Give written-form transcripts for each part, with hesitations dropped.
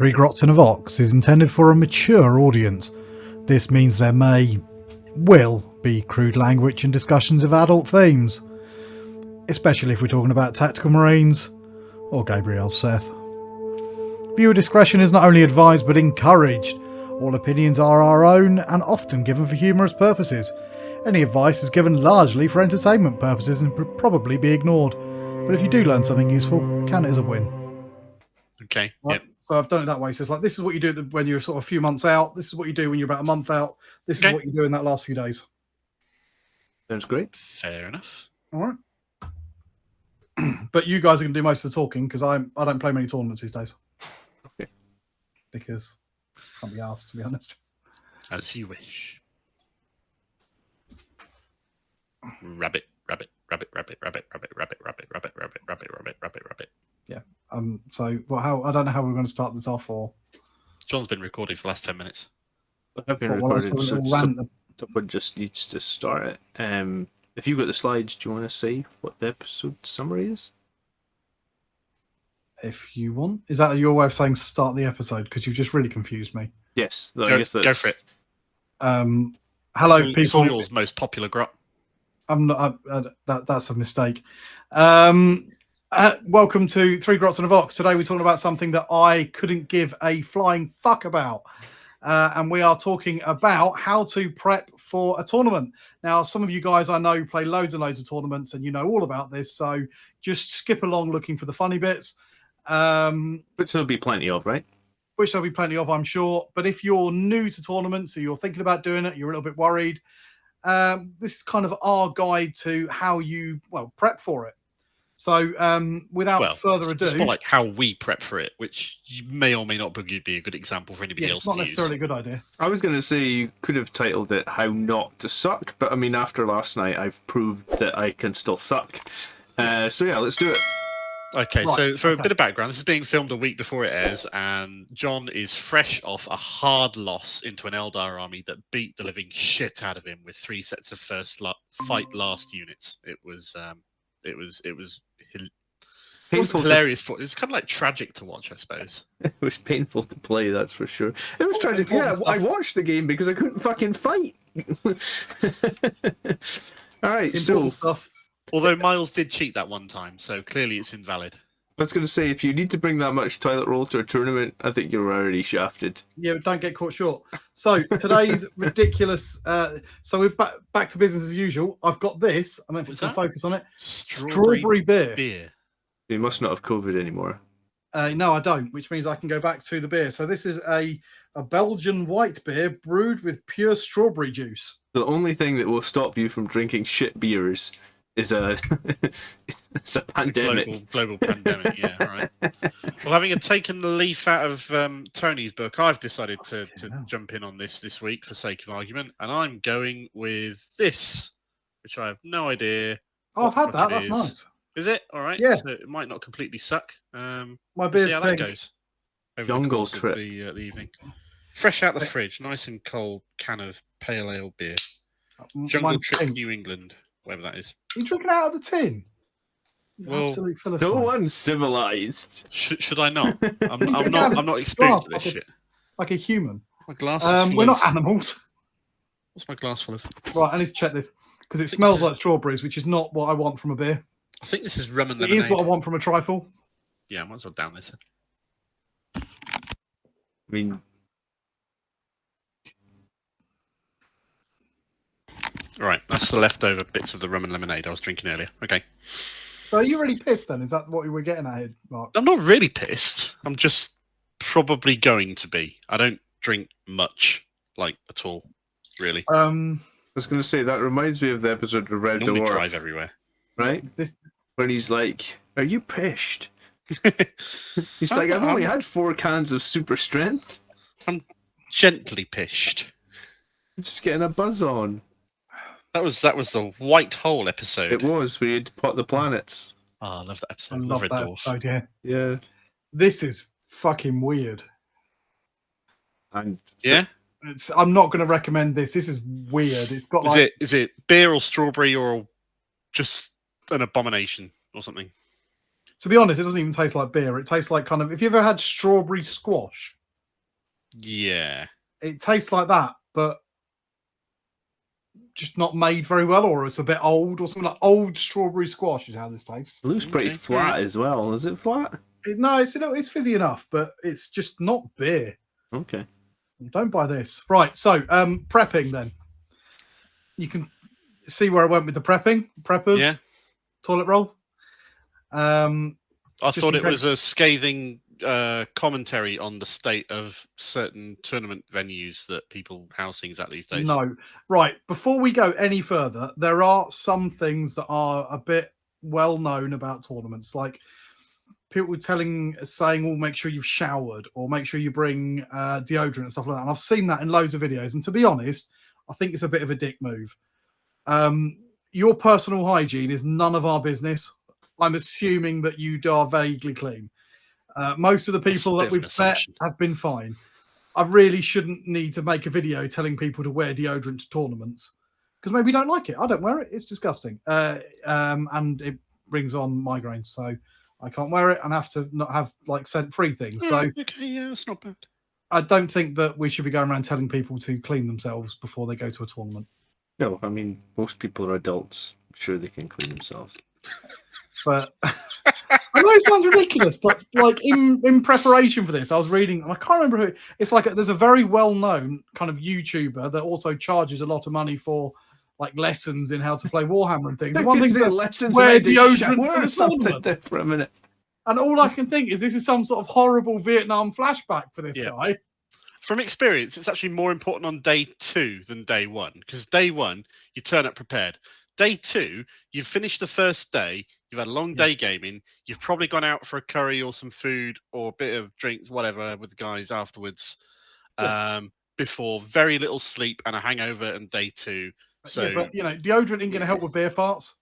Three Grots in a Vox is intended for a mature audience. This means there will be crude language and discussions of adult themes, especially if we're talking about tactical marines or Gabriel's Seth. Viewer discretion is not only advised but encouraged. All opinions are our own and often given for humorous purposes. Any advice is given largely for entertainment purposes and would probably be ignored. But if you do learn something useful, count it as a win. Okay. Right. Yep. So I've done it that way. So it's like, this is what you do when you're sort of a few months out. This is what you do when you're about a month out. This is what you do in that last few days. Sounds great. Fair enough. All right. But you guys are going to do most of the talking because I don't play many tournaments these days. Okay. Because I can't be asked, to be honest. As you wish. Rabbit. Yeah. So, well, I don't know how we're going to start this off. Or John's been recording for the last 10 minutes. I've been recording, so someone just needs to start it. If you've got the slides, do you want to say what the episode summary is? If you want. Is that your way of saying start the episode? Because you've just really confused me. Yes. Go for it. Hello, people. It's all yours, most popular grot. I'm not. That's a mistake. Welcome to Three Grots and a Vox. Today we're talking about something that I couldn't give a flying fuck about. And we are talking about how to prep for a tournament. Now, some of you guys I know play loads and loads of tournaments and you know all about this. So just skip along looking for the funny bits. Which there'll be plenty of, right? Which there'll be plenty of, I'm sure. But if you're new to tournaments or you're thinking about doing it, you're a little bit worried, this is kind of our guide to how you, prep for it. So without further ado... It's more like how we prep for it, which may or may not be a good example for anybody else it's not necessarily a good idea. I was going to say you could have titled it How Not to Suck, but I mean, after last night, I've proved that I can still suck. So yeah, let's do it. Okay, so for a bit of background, this is being filmed a week before it airs, and John is fresh off a hard loss into an Eldar army that beat the living shit out of him with 3 sets of fight last units. It was hilarious. It was kind of like tragic to watch, I suppose. It was painful to play, that's for sure. It was tragic. Yeah, I watched the game because I couldn't fucking fight. All right, so stuff. Although Miles did cheat that one time, so clearly it's invalid. I was going to say, if you need to bring that much toilet roll to a tournament, I think you're already shafted. Yeah, but don't get caught short. So today's ridiculous. So we're back to business as usual. I've got this. I don't know if it's going to focus on it. Strawberry beer. You must not have COVID anymore. No, I don't, which means I can go back to the beer. So this is a Belgian white beer brewed with pure strawberry juice. The only thing that will stop you from drinking shit beers is a pandemic. Global pandemic, yeah, all right. Well, having taken the leaf out of Tony's book, I've decided to jump in on this week for sake of argument, and I'm going with this, which I have no idea. Oh, I've had that. That's nice. Is it? All right. Yeah. So it might not completely suck. My beer's see how that goes over Jungle the course trip. of the evening. Fresh out the fridge, nice and cold can of pale ale beer. Jungle Trip, New England. Whatever that is. Are you drinking out of the tin? Well, absolute no one's civilized. Should I not? I'm not experienced at this shit. Like a human. My glass is full we're not animals. What's my glass full of? Right, I need to check this because it smells like strawberries, which is not what I want from a beer. I think this is rum and lemonade. It is what I want from a trifle. Yeah, I might as well down this. I mean, right, that's the leftover bits of the rum and lemonade I was drinking earlier. Okay. So are you really pissed then? Is that what you were getting at here, Mark? I'm not really pissed. I'm just probably going to be. I don't drink much, like, at all, really. I was going to say, that reminds me of the episode of Red Dwarf. Drive everywhere. Right? When he's like, are you pissed? He's like, I've only had 4 cans of super strength. I'm gently pissed. I'm just getting a buzz on. That was the White Hole episode. It was. We had Pot the Planets. Oh, I love that episode. I love that episode, yeah. Yeah. This is fucking weird. And yeah? I'm not going to recommend this. This is weird. It's got is it beer or strawberry or just an abomination or something? To be honest, it doesn't even taste like beer. It tastes like kind of, if you ever had strawberry squash, Yeah. it tastes like that, but just not made very well, or it's a bit old, or something like old strawberry squash is how this tastes. It looks pretty flat as well. Is it flat? No, it's fizzy enough, but it's just not beer. Okay. Don't buy this. Right, so prepping then. You can see where I went with the prepping. Preppers. Yeah. Toilet roll. I thought it was a scathing commentary on the state of certain tournament venues that people house things at these days. No. Right. Before we go any further, there are some things that are a bit well known about tournaments, like people saying, "Oh, make sure you've showered," or "Make sure you bring deodorant," and stuff like that. And I've seen that in loads of videos. And to be honest, I think it's a bit of a dick move. Your personal hygiene is none of our business. I'm assuming that you are vaguely clean. Most of the people that we've met have been fine. I really shouldn't need to make a video telling people to wear deodorant to tournaments because maybe you don't like it. I don't wear it. It's disgusting. And it brings on migraines. So I can't wear it and have to not have like scent-free things. So okay, yeah, that's not bad. I don't think that we should be going around telling people to clean themselves before they go to a tournament. No, I mean, most people are adults. I'm sure they can clean themselves. But I know it sounds ridiculous, but like in preparation for this, I was reading, and I can't remember who. It's like there's a very well-known kind of YouTuber that also charges a lot of money for like lessons in how to play Warhammer and things. And one thing's that lessons wear deodorant or something there for a minute. And all I can think is this is some sort of horrible Vietnam flashback for this guy. From experience, it's actually more important on day 2 than day 1, because day 1 you turn up prepared. Day 2, you've finished the first day. You've had a long day gaming. You've probably gone out for a curry or some food or a bit of drinks, whatever, with the guys afterwards. Before very little sleep and a hangover and day 2. So, but deodorant ain't going to help with beer farts.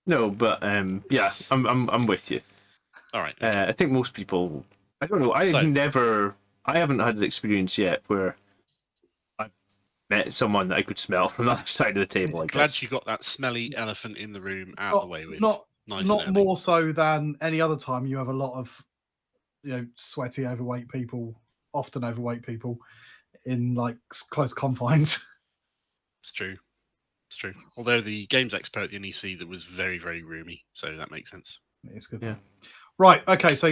No, but yeah, I'm with you. All right. I think most people. I don't know. I haven't had an experience yet where I've met someone that I could smell from the other side of the table. I Glad guess. you got that smelly elephant in the room out of the way with. Not nice more so than any other time. You have a lot of sweaty, overweight people, often overweight people, in like close confines. It's true. It's true. Although the games expert at the NEC that was very, very roomy, so that makes sense. It's good. Yeah. Right. Okay. So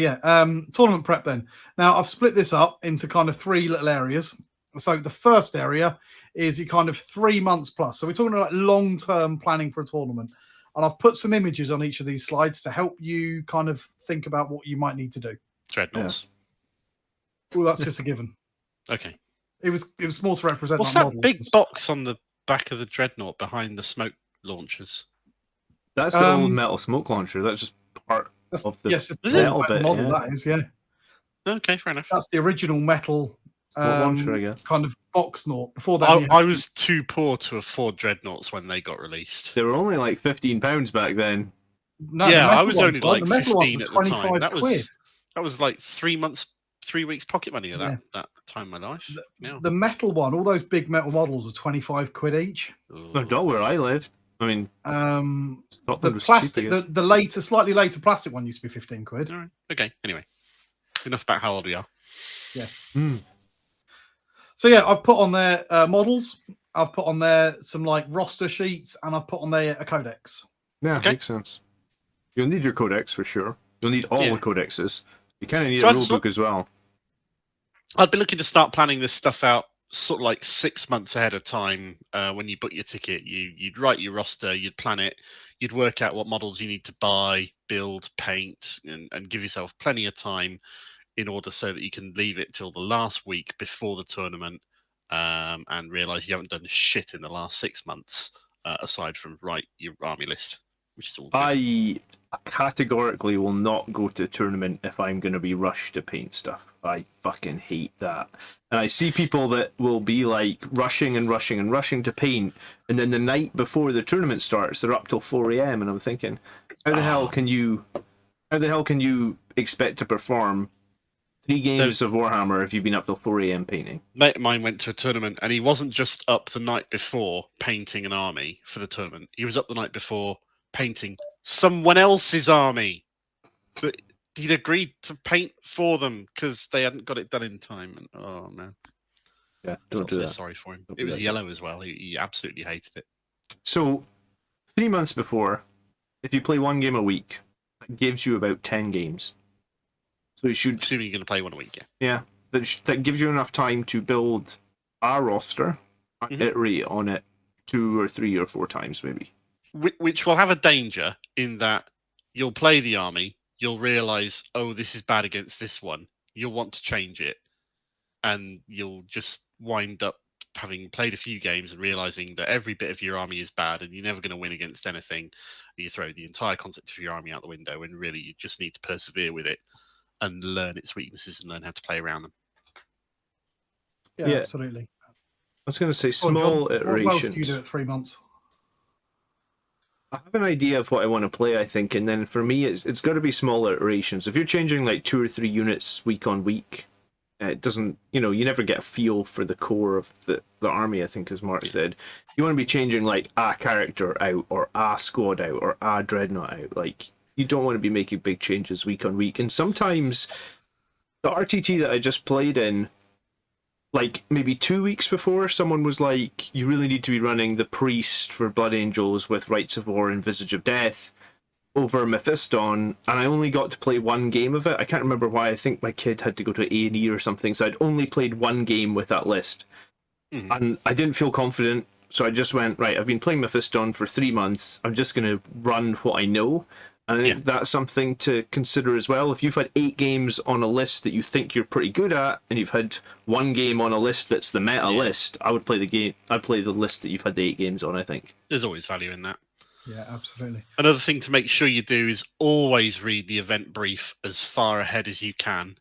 tournament prep then. Now I've split this up into kind of 3 little areas. So the first area is your kind of 3 months plus. So we're talking about long-term planning for a tournament. And I've put some images on each of these slides to help you kind of think about what you might need to do. Dreadnoughts. Yeah. Well, that's just a given. Okay. It was more to represent. What's that big box on the back of the dreadnought behind the smoke launchers? That's the old metal smoke launcher. That's just part of the metal bit. Model, that is, yeah. Okay, fair enough. That's the original metal launcher, I guess. kind of box naught. Before that, I was too poor to afford dreadnoughts when they got released. They were only like £15 back then. No, yeah, I was only like the 15 at the time. Quid. That was like 3 weeks pocket money at that time of my life. The metal one, all those big metal models were 25 quid each. No, not where I lived. I mean, the plastic, the slightly later plastic one used to be 15 quid. All right. Okay. Anyway, enough about how old we are. Yeah. So yeah, I've put on there models. I've put on there some like roster sheets, and I've put on there a codex. Yeah, makes sense. You'll need your codex for sure. You'll need all the codexes. You kind of need a rule book as well. I'd be looking to start planning this stuff out sort of like 6 months ahead of time. When you book your ticket, you'd write your roster, you'd plan it, you'd work out what models you need to buy, build, paint, and give yourself plenty of time in order so that you can leave it till the last week before the tournament and realise you haven't done shit in the last 6 months aside from write your army list, which is all good. I categorically will not go to a tournament if I'm going to be rushed to paint stuff. I fucking hate that. And I see people that will be like rushing to paint, and then the night before the tournament starts, they're up till 4 a.m. and I'm thinking, how the hell can you expect to perform 3 games of Warhammer if you've been up till 4 a.m. painting? Mate of mine went to a tournament, and he wasn't just up the night before painting an army for the tournament. He was up the night before painting someone else's army that he'd agreed to paint for them because they hadn't got it done in time. And oh man, Yeah, I don't felt do so that. sorry for him. Don't It do was that. yellow as well. He absolutely hated it. So 3 months before, if you play one game a week, that gives you about 10 games. So you should, Assuming you're going to play one a week, yeah, that gives you enough time to build a roster and iterate on it 2 or 3 or 4 times maybe. Which will have a danger in that you'll play the army, you'll realise, oh, this is bad against this one. You'll want to change it, and you'll just wind up having played a few games and realising that every bit of your army is bad and you're never going to win against anything. You throw the entire concept of your army out the window, and really you just need to persevere with it and learn its weaknesses and learn how to play around them. Yeah, absolutely. I was going to say small iterations. What else do you do at 3 months? I have an idea of what I want to play, I think, and then for me, it's got to be small iterations. If you're changing like 2 or 3 units week on week, it doesn't, you never get a feel for the core of the army, I think, as Mark said. You want to be changing like a character out, or a squad out, or a dreadnought out. Like, you don't want to be making big changes week on week. And sometimes the RTT that I just played in, like maybe 2 weeks before, someone was like, you really need to be running the priest for Blood Angels with Rites of War and Visage of Death over Mephiston, and I only got to play 1 game of it. I can't remember why. I think my kid had to go to A&E or something, so I'd only played 1 game with that list. And I didn't feel confident, so I just went, right, I've been playing Mephiston for 3 months, I'm just going to run what I know. And I think that's something to consider as well. If you've had 8 games on a list that you think you're pretty good at, and you've had 1 game on a list that's the meta list, I would play the game. I'd play the list that you've had the 8 games on, I think. There's always value in that. Yeah, absolutely. Another thing to make sure you do is always read the event brief as far ahead as you can.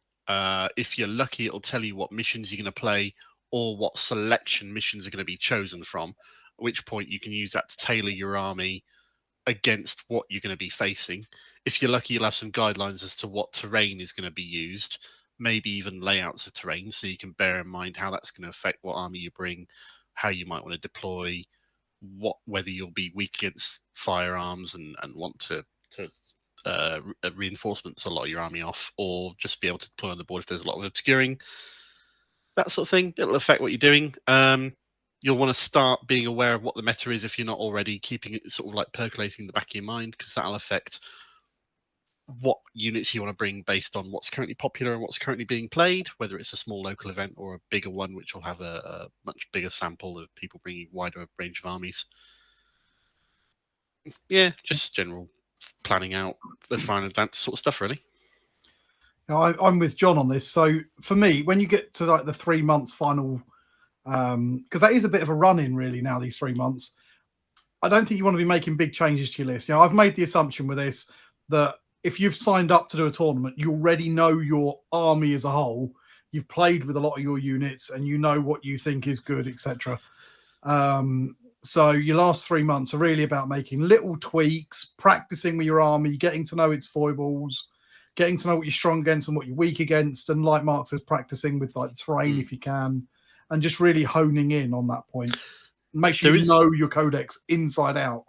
If you're lucky, it'll tell you what missions you're going to play or what selection missions are going to be chosen from, at which point you can use that to tailor your army against what you're going to be facing. If you're lucky, you'll have some guidelines as to what terrain is going to be used, maybe even layouts of terrain, so you can bear in mind how that's going to affect what army you bring, how you might want to deploy, whether you'll be weak against firearms and want to reinforcements a lot of your army off, or just be able to deploy on the board if there's a lot of obscuring, that sort of thing. It'll affect what you're doing. You'll want to start being aware of what the meta is if you're not already, keeping it sort of like percolating in the back of your mind, because that'll affect what units you want to bring based on what's currently popular and what's currently being played, whether it's a small local event or a bigger one, which will have a much bigger sample of people bringing wider range of armies. Yeah, just general planning out as far in advance sort of stuff, really. Now, I'm with John on this. So for me, when you get to like the 3 months final, because that is a bit of a run-in really now, these 3 months, I don't think you want to be making big changes to your list. I've made the assumption with this that if you've signed up to do a tournament, you already know your army as a whole. You've played with a lot of your units and you know what you think is good, etc. So your last 3 months are really about making little tweaks, practicing with your army, getting to know its foibles, getting to know what you're strong against and what you're weak against. And like Mark says, practicing with like terrain if you can, and just really honing in on that point. Make sure you know your codex inside out.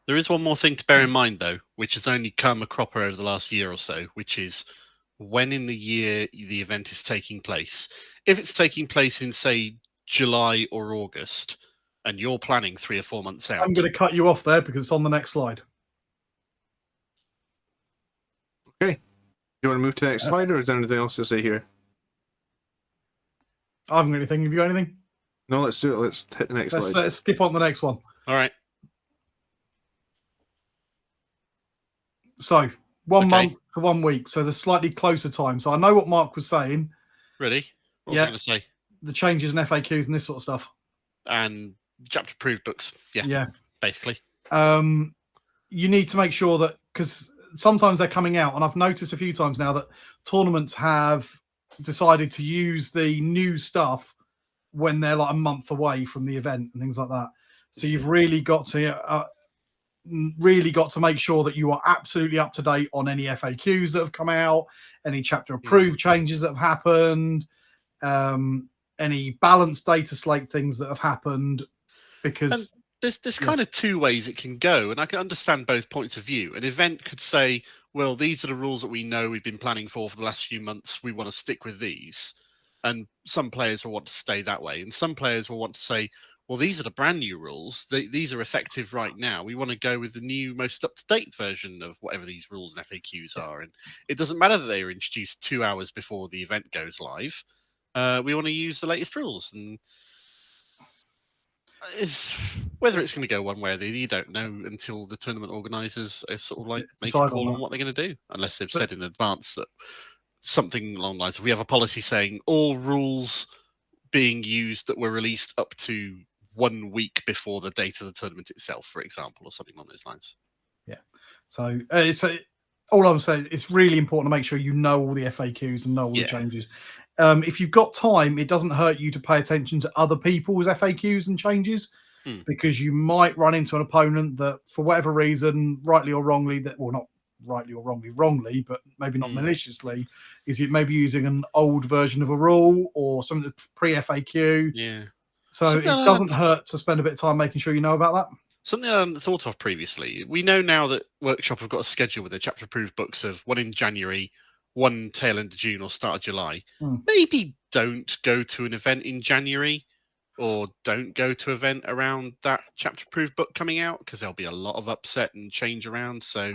There is one more thing to bear in mind, though, which has only come a cropper over the last year or so, which is when in the year the event is taking place. If it's taking place in, say, July or August, and you're planning 3 or 4 months out... I'm going to cut you off there because it's on the next slide. Okay. Do you want to move to the next slide, or is there anything else to say here? I haven't got anything. Have you got anything? No, let's do it. Let's hit the next slide. Let's skip on the next one. All right. So 1 month to 1 week. So the slightly closer time. So I know what Mark was saying. Really? What was I going to say? The changes in FAQs and this sort of stuff. And chapter approved books. Yeah. Basically. You need to make sure that, because sometimes they're coming out, and I've noticed a few times now that tournaments have decided to use the new stuff when they're like a month away from the event and things like that. So you've really got to make sure that you are absolutely up to date on any FAQs that have come out, any chapter approved changes that have happened, any balanced data slate things that have happened, because There's kind of two ways it can go, and I can understand both points of view. An event could say, well, these are the rules that we know we've been planning for the last few months. We want to stick with these. And some players will want to stay that way. And some players will want to say, well, these are the brand new rules. These are effective right now. We want to go with the new, most up-to-date version of whatever these rules and FAQs are. And it doesn't matter that they were introduced 2 hours before the event goes live. We want to use the latest rules. And whether it's going to go one way or the other, you don't know until the tournament organisers are sort of like make a call on what they're going to do, unless they've said in advance that something along the lines of, we have a policy saying all rules being used that were released up to 1 week before the date of the tournament itself, for example, or something along those lines. Yeah. So all I'm saying, it's really important to make sure you know all the FAQs and know all the changes. If you've got time, it doesn't hurt you to pay attention to other people's FAQs and changes, because you might run into an opponent that, for whatever reason, rightly or wrongly, not rightly or wrongly, but maybe not maliciously, is it maybe using an old version of a rule or something pre-FAQ. Yeah. So it doesn't hurt to spend a bit of time making sure you know about that. Something I hadn't thought of previously. We know now that Workshop have got a schedule with their chapter-approved books of one in January, one tail end of June or start of July. Maybe don't go to an event in January, or don't go to an event around that chapter-approved book coming out, because there'll be a lot of upset and change around. So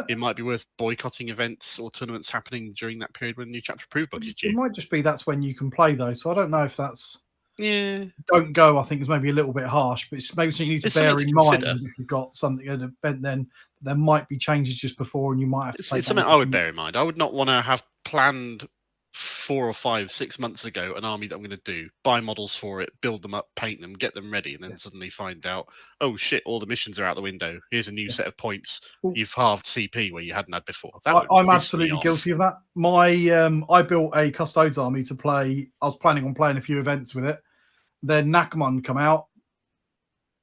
it might be worth boycotting events or tournaments happening during that period when the new chapter-approved book is due. It might just be that's when you can play, though. So I don't know if that's... Yeah. Don't go, I think, is maybe a little bit harsh, but it's maybe something you need to bear in mind. If you've got something at an event, then there might be changes just before, and you might have to... It's something I would bear in mind. I would not want to have planned 4 or 5, 6 months ago an army that I'm going to do, buy models for it, build them up, paint them, get them ready, and then suddenly find out, oh shit, all the missions are out the window. Here's a new set of points. You've halved CP where you hadn't had before. I'm absolutely guilty of that. I built a Custodes army to play. I was planning on playing a few events with it. Then Nakman come out,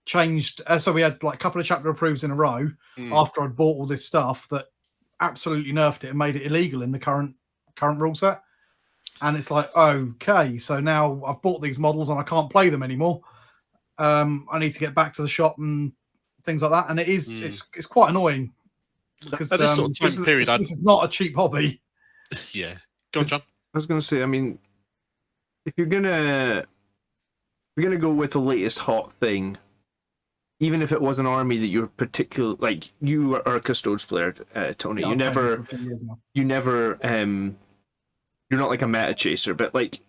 changed. So we had like a couple of chapter approves in a row after I'd bought all this stuff that absolutely nerfed it and made it illegal in the current rule set. And it's like, okay, so now I've bought these models and I can't play them anymore. I need to get back to the shop and things like that. And it is it's quite annoying because at this sort of time period, this is not a cheap hobby. Yeah, go on, John. I was going to say, I mean, if you're gonna go with the latest hot thing, even if it was an army that you're particular, like you are a Custodes player, Tony. Yeah, you never you're not like a meta chaser, but like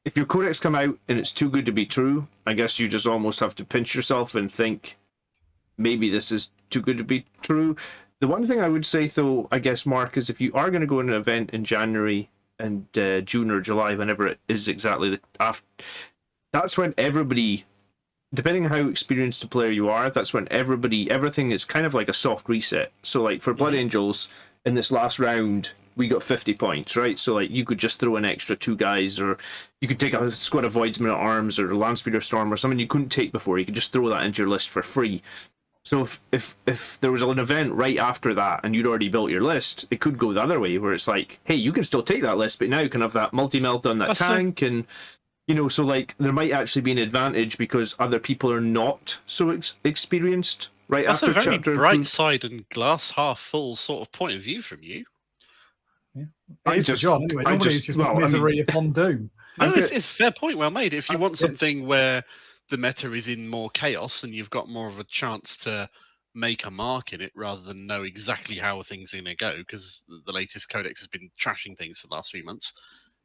if your codex come out and it's too good to be true, I guess you just almost have to pinch yourself and think maybe this is too good to be true. The one thing I would say though, I guess, Mark, is if you are going to go to an event in January and June or July, whenever it is exactly that's when everybody, depending on how experienced a player you are, that's when everything is kind of like a soft reset. So like for Blood Angels in this last round, we got 50 points, right? So like you could just throw an extra 2 guys, or you could take a squad of Voidsmen at Arms or a Landspeeder Storm or something you couldn't take before. You could just throw that into your list for free. So if there was an event right after that and you'd already built your list, it could go the other way, where it's like, hey, you can still take that list, but now you can have that multi-melt on that tank, and you know, so like there might actually be an advantage because other people are not so experienced right after chapter. That's a very bright side and glass half full sort of point of view from you. It's a job anyway. Normally it's just misery upon doom. No, it's a fair point, well made. If you want something where the meta is in more chaos and you've got more of a chance to make a mark in it rather than know exactly how things are going to go, because the latest codex has been trashing things for the last few months,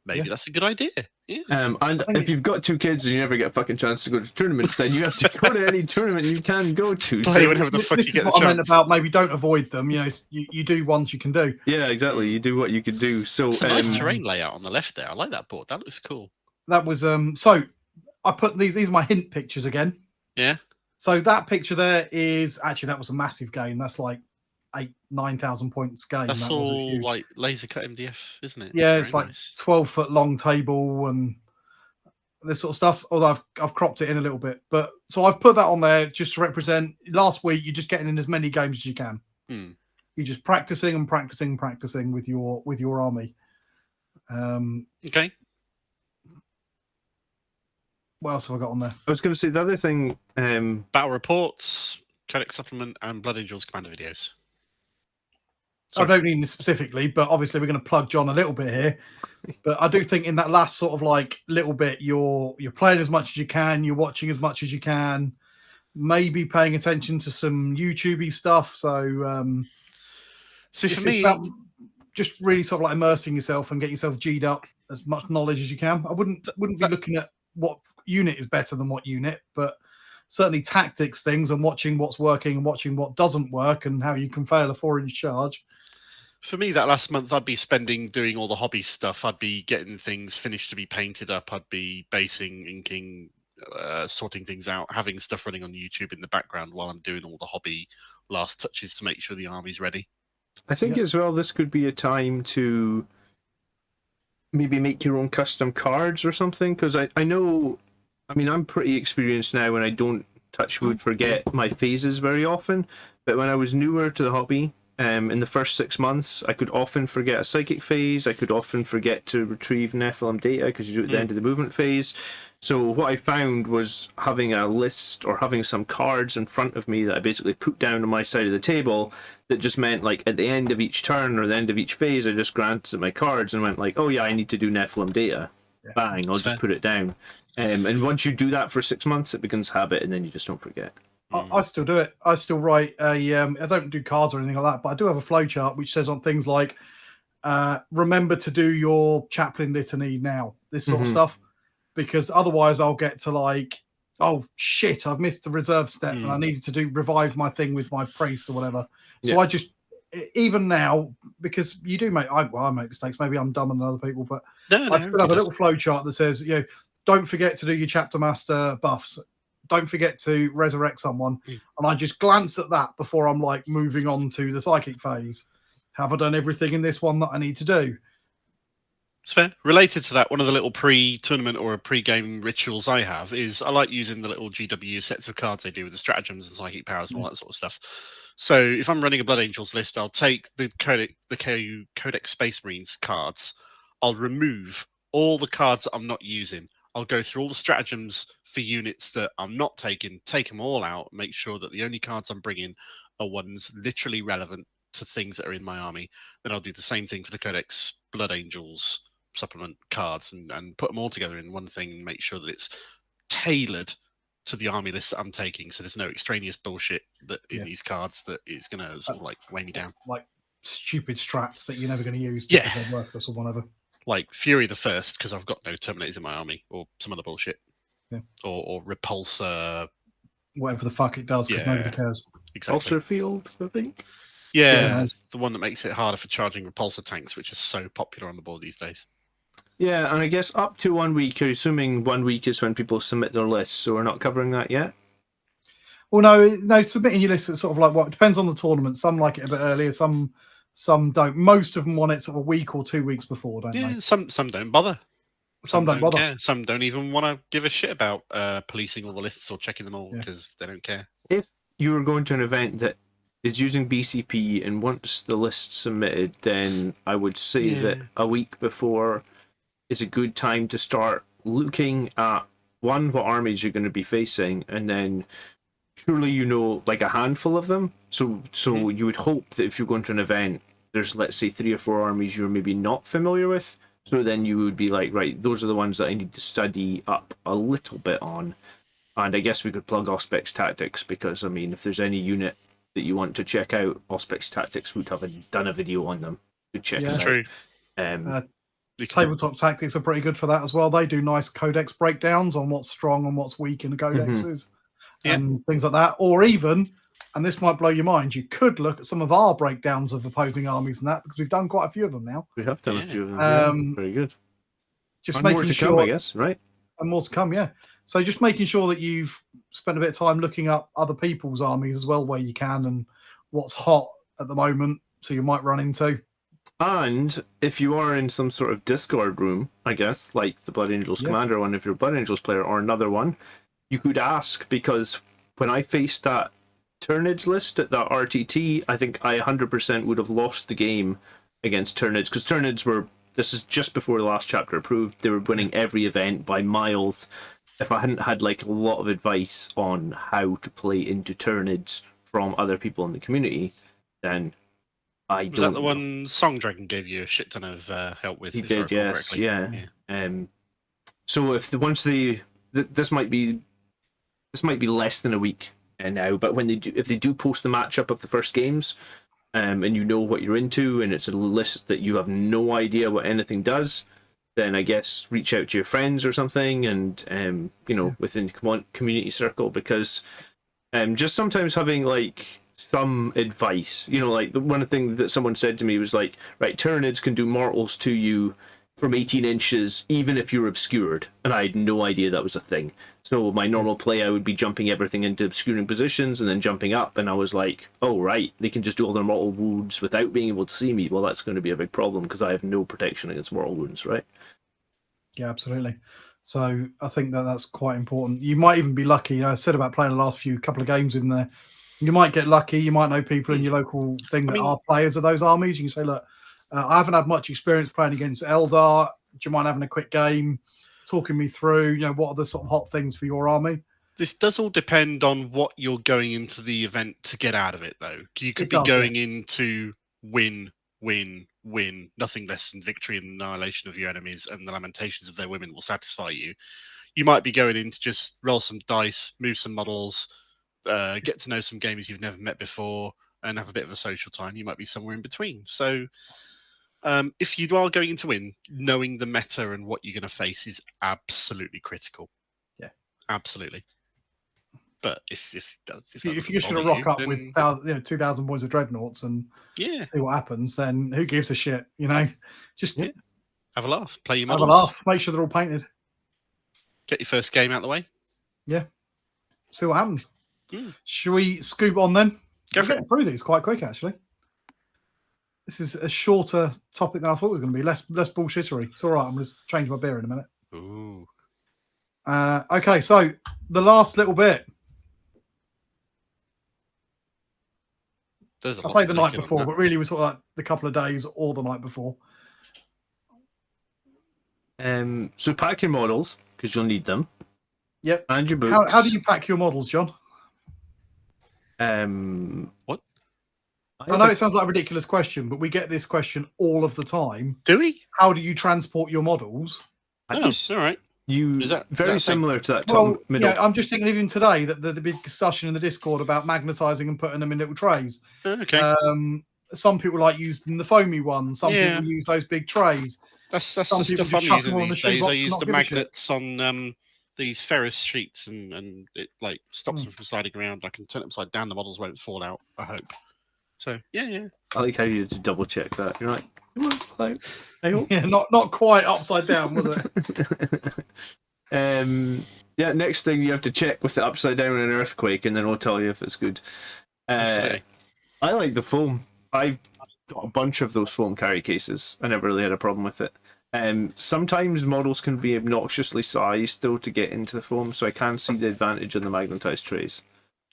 maybe that's a good idea. Yeah. And if you've got 2 kids and you never get a fucking chance to go to tournaments, then you have to go to any tournament you can go to. Play whenever the fuck you get the chance. I meant about maybe don't avoid them. You know, you do ones you can do. Yeah, exactly. You do what you can do. So it's a nice terrain layout on the left there. I like that board. That looks cool. That was so. I put these are my hint pictures again. Yeah. So that picture there is actually, that was a massive game. That's like 9,000 points game. That's all like laser cut MDF, isn't it? Yeah, it's like 12-foot long table and this sort of stuff. Although I've cropped it in a little bit, but so I've put that on there just to represent. Last week, you're just getting in as many games as you can. You're just practicing and practicing with your army. Okay. What else have I got on there? I was going to say the other thing. Battle reports, Codex supplement, and Blood Angels commander videos. I don't mean specifically, but obviously we're going to plug John a little bit here. But I do think in that last sort of like little bit, you're playing as much as you can, you're watching as much as you can, maybe paying attention to some YouTubey stuff. So, for me, about just really sort of like immersing yourself and get yourself G'd up as much knowledge as you can. I wouldn't be looking at what unit is better than what unit, but certainly tactics things and watching what's working and watching what doesn't work and how you can fail a 4-inch charge. For me, that last month, I'd be spending doing all the hobby stuff. I'd be getting things finished to be painted up. I'd be basing, inking, sorting things out, having stuff running on YouTube in the background while I'm doing all the hobby last touches to make sure the army's ready. I think as well, this could be a time to maybe make your own custom cards or something. Because I know, I mean, I'm pretty experienced now and I don't, touch wood, forget my phases very often. But when I was newer to the hobby, in the first 6 months, I could often forget a psychic phase. I could often forget to retrieve Nephilim data because you do it at the end of the movement phase. So what I found was having a list or having some cards in front of me that I basically put down on my side of the table that just meant like at the end of each turn or the end of each phase, I just granted my cards and went like, oh yeah, I need to do Nephilim data. Yeah, bang, I'll just put it down. And once you do that for 6 months, it becomes habit and then you just don't forget. I still do it. I still write a. I don't do cards or anything like that, but I do have a flowchart which says on things like, "Remember to do your chaplain litany now." This sort of stuff, because otherwise I'll get to like, "Oh shit, I've missed the reserve step and I needed to revive my thing with my priest or whatever." So I just, even now, because you do make, I make mistakes. Maybe I'm dumber than other people, but I still have a little flowchart that says, don't forget to do your chapter master buffs. Don't forget to resurrect someone. And I just glance at that before I'm like moving on to the psychic phase. Have I done everything in this one that I need to do? It's fair. Related to that, one of the little pre-tournament or pre-game rituals I have is I like using the little GW sets of cards they do with the stratagems and psychic powers and all that sort of stuff. So if I'm running a Blood Angels list, I'll take the Codex Space Marines cards. I'll remove all the cards that I'm not using. I'll go through all the stratagems for units that I'm not taking, take them all out, make sure that the only cards I'm bringing are ones literally relevant to things that are in my army. Then I'll do the same thing for the Codex Blood Angels supplement cards and put them all together in one thing and make sure that it's tailored to the army list that I'm taking. So there's no extraneous bullshit that in these cards that is going to sort of like weigh me down. Like stupid strats that you're never going to use because they're worthless or whatever. Like Fury the First, because I've got no Terminators in my army, or some other bullshit. Yeah. Or Repulsor. Whatever the fuck it does, because nobody cares. Exactly. Repulsor Field, I think. Yeah, the one that makes it harder for charging Repulsor tanks, which is so popular on the board these days. Yeah, and I guess up to 1 week, you're assuming 1 week is when people submit their lists, so we're not covering that yet? Well, no, submitting your list is sort of like what depends on the tournament. Some like it a bit earlier, some don't. Most of them want it sort of a week or 2 weeks before, don't they? Some don't bother. Some don't bother. Care. Some don't even want to give a shit about policing all the lists or checking them all because they don't care. If you were going to an event that is using BCP and wants the list submitted, then I would say that a week before is a good time to start looking at, one, what armies you're going to be facing, and then surely you know like a handful of them. So you would hope that if you're going to an event, there's, let's say, 3 or 4 armies you're maybe not familiar with. So then you would be like, right, those are the ones that I need to study up a little bit on. And I guess we could plug Auspex Tactics because, I mean, if there's any unit that you want to check out, Auspex Tactics would have done a video on them to check That's out. true. Tabletop Tactics are pretty good for that as well. They do nice codex breakdowns on what's strong and what's weak in the codexes and things like that. Or even, and this might blow your mind, you could look at some of our breakdowns of opposing armies and that because we've done quite a few of them now. We have done a few of them. Very good. Just and making more to sure, come, I guess, right? And more to come, yeah. So just making sure that you've spent a bit of time looking up other people's armies as well where you can and what's hot at the moment so you might run into. And if you are in some sort of Discord room, I guess, like the Blood Angels Commander one, if you're a Blood Angels player, or another one, you could ask, because when I faced that Turnids list at that RTT, I think I 100% would have lost the game against Turnids, because Turnids were, this is just before the last chapter approved, they were winning every event by miles. if I hadn't had like a lot of advice on how to play into Tyranids from other people in the community, then I Was don't that the know. one Song Dragon gave you a shit ton of help with? He if I did, recall yes, correctly? yeah. So if this might be less than a week now, but if they do post the matchup of the first games, and you know what you're into, and it's a list that you have no idea what anything does, then I guess reach out to your friends or something, and within the community circle, because just sometimes having like some advice, like the one thing that someone said to me was like, right, Tyranids can do mortals to you from 18 inches, even if you're obscured, and I had no idea that was a thing. So my normal play, I would be jumping everything into obscuring positions and then jumping up, and I was like, oh right, they can just do all their mortal wounds without being able to see me. Well, that's going to be a big problem because I have no protection against mortal wounds, right? Yeah, absolutely. So I think that's quite important. You might even be lucky. I said about playing the last couple of games in there. You might get lucky. You might know people in your local thing that are players of those armies. You can say, look, I haven't had much experience playing against Eldar. Do you mind having a quick game, talking me through, what are the sort of hot things for your army? This does all depend on what you're going into the event to get out of it, though. You could be going in to win, nothing less than victory and annihilation of your enemies, and the lamentations of their women will satisfy you. You might be going in to just roll some dice, move some models, get to know some gamers you've never met before, and have a bit of a social time. You might be somewhere in between. So if you are going in to win, knowing the meta and what you're going to face is absolutely critical. Yeah, absolutely. But if you're just going to rock up with 2,000 points of dreadnoughts and see what happens, then who gives a shit? Just have a laugh, play your models, have a laugh, make sure they're all painted, get your first game out of the way. Yeah, see what happens. Should we scoop on then? Go We're getting through these quite quick, actually. This is a shorter topic than I thought it was going to be. Less bullshittery. It's all right. I'm going to change my beer in a minute. Ooh. Okay, so the last little bit. I say the night before, but really we're sort of like the couple of days or the night before. So pack your models, because you'll need them. Yep. And your books. How do you pack your models, John? What? I know it sounds like a ridiculous question, but we get this question all of the time. Do we? How do you transport your models? All right. Very similar to that. Yeah, I'm just thinking even today that the big discussion in the Discord about magnetizing and putting them in little trays. Okay. Some people like using the foamy ones. Some people use those big trays. That's the stuff I'm using these days. I use the magnets on these Ferris sheets, and it like stops them from sliding around. I can turn it upside down. The models won't fall out, I hope. So yeah. I like how you had to double check that. You're like, yeah, not quite upside down, was it? Next thing you have to check with the upside down in an earthquake, and then we'll tell you if it's good. I like the foam. I've got a bunch of those foam carry cases. I never really had a problem with it. Sometimes models can be obnoxiously sized though to get into the foam, so I can see the advantage of the magnetized trays.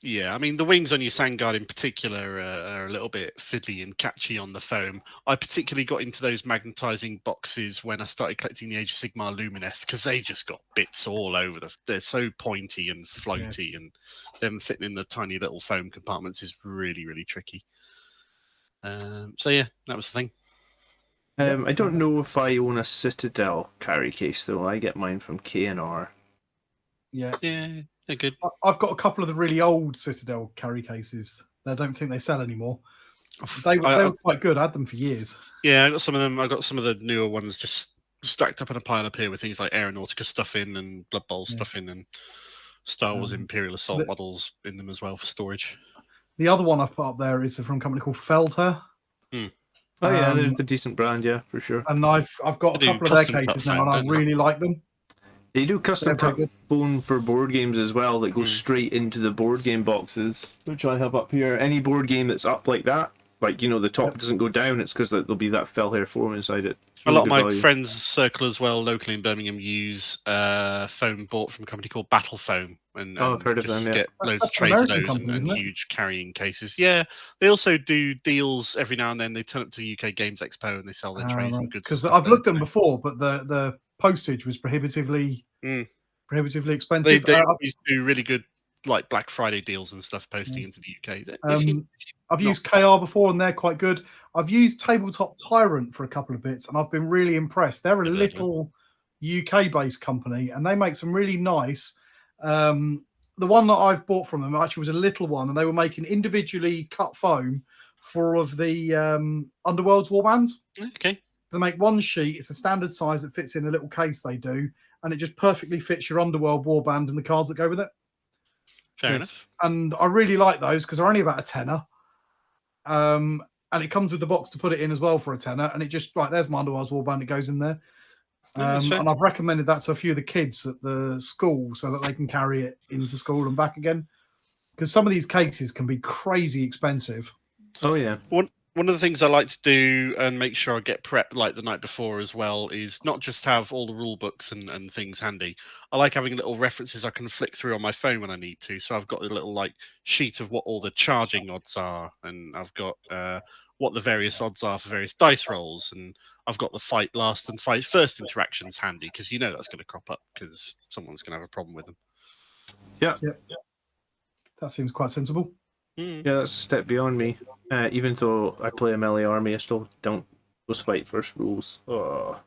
Yeah, I mean, the wings on your Sandguard in particular are a little bit fiddly and catchy on the foam. I particularly got into those magnetizing boxes when I started collecting the Age of Sigmar Lumineth, because they just got bits all over. They're so pointy and floaty, and them fitting in the tiny little foam compartments is really, really tricky. So yeah, that was the thing. I don't know if I own a Citadel carry case, though. I get mine from K&R. Yeah. They're good. I've got a couple of the really old Citadel carry cases that I don't think they sell anymore. They were quite good. I had them for years. Yeah, I got some of them. I got some of the newer ones just stacked up in a pile up here with things like Aeronautica stuff in and Blood Bowl stuff in and Star Wars Imperial Assault models in them as well for storage. The other one I've put up there is from a company called Feldherr. Oh yeah, they're a decent brand, yeah, for sure. And I've got a couple of their cases now, and I really like them. They do custom cut foam for board games as well that goes straight into the board game boxes, which I have up here. Any board game that's up like that, like, the top doesn't go down, it's because there'll be that Feldherr foam inside it. A lot of my friends' circle as well, locally in Birmingham, use foam bought from a company called Battle Foam. And I've heard of them, yeah. Get loads of trays of those and huge carrying cases. Yeah, they also do deals every now and then. They turn up to UK Games Expo and they sell their trays and goods. Because I've looked at them before, but the postage was prohibitively prohibitively expensive. They always do really good like Black Friday deals and stuff posting into the UK. I've used KR before and they're quite good. I've used Tabletop Tyrant for a couple of bits and I've been really impressed. They're a little UK based company and they make some really nice. The one that I've bought from them actually was a little one and they were making individually cut foam for all of the Underworld's warbands. Okay. They make one sheet. It's a standard size that fits in a little case they do. And it just perfectly fits your Underworld warband and the cards that go with it. Fair enough. And I really like those because they're only about a tenner. And it comes with the box to put it in as well for a tenner. And it just, there's my Underworld's warband. It goes in there. And I've recommended that to a few of the kids at the school so that they can carry it into school and back again. Because some of these cases can be crazy expensive. Oh, yeah. One of the things I like to do and make sure I get prepped like the night before as well is not just have all the rule books and things handy. I like having little references I can flick through on my phone when I need to. So I've got a little sheet of what all the charging odds are, and I've got what the various odds are for various dice rolls, and I've got the fight last and fight first interactions handy because that's going to crop up because someone's going to have a problem with them. Yeah. That seems quite sensible. Yeah, that's a step beyond me. Even though I play a melee army, I still don't those fight first rules. Oh.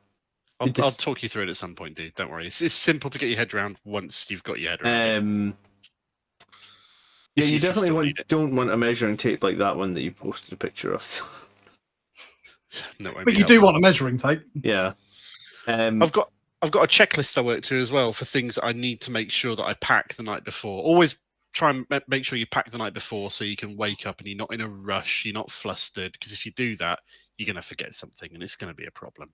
I'll talk you through it at some point, dude. Don't worry. It's simple to get your head around once you've got your head around it. Yeah, you definitely don't want a measuring tape like that one that you posted a picture of. No, but you do want a measuring tape. Yeah. I've got a checklist I work to as well for things I need to make sure that I pack the night before. Always try and make sure you pack the night before so you can wake up and you're not in a rush, you're not flustered, because if you do that, you're going to forget something and it's going to be a problem.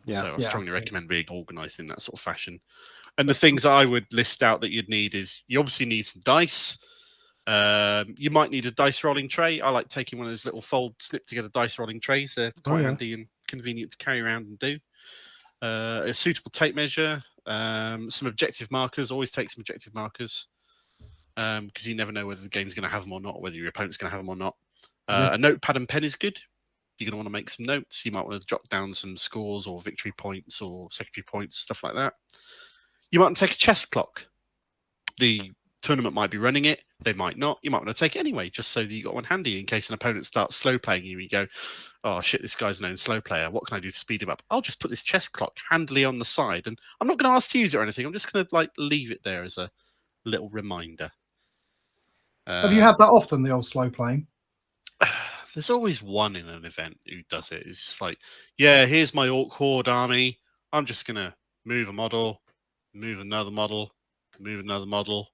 Yeah, so I strongly recommend being organised in that sort of fashion. And the things I would list out that you'd need is you obviously need some dice. You might need a dice rolling tray. I like taking one of those little snip together dice rolling trays. They're quite handy and convenient to carry around and do. A suitable tape measure, some objective markers. Always take some objective markers. Because you never know whether the game's going to have them or not, or whether your opponent's going to have them or not. A notepad and pen is good. You're going to want to make some notes. You might want to jot down some scores or victory points or secondary points, stuff like that. You might want to take a chess clock. The tournament might be running it. They might not. You might want to take it anyway, just so that you got one handy in case an opponent starts slow playing you. You go, oh shit, this guy's a known slow player. What can I do to speed him up? I'll just put this chess clock handily on the side, and I'm not going to ask to use it or anything. I'm just going to leave it there as a little reminder. Have you had that often, the old slow playing? There's always one in an event who does it. It's just like, yeah, here's my Orc Horde army. I'm just going to move a model, move another model, move another model,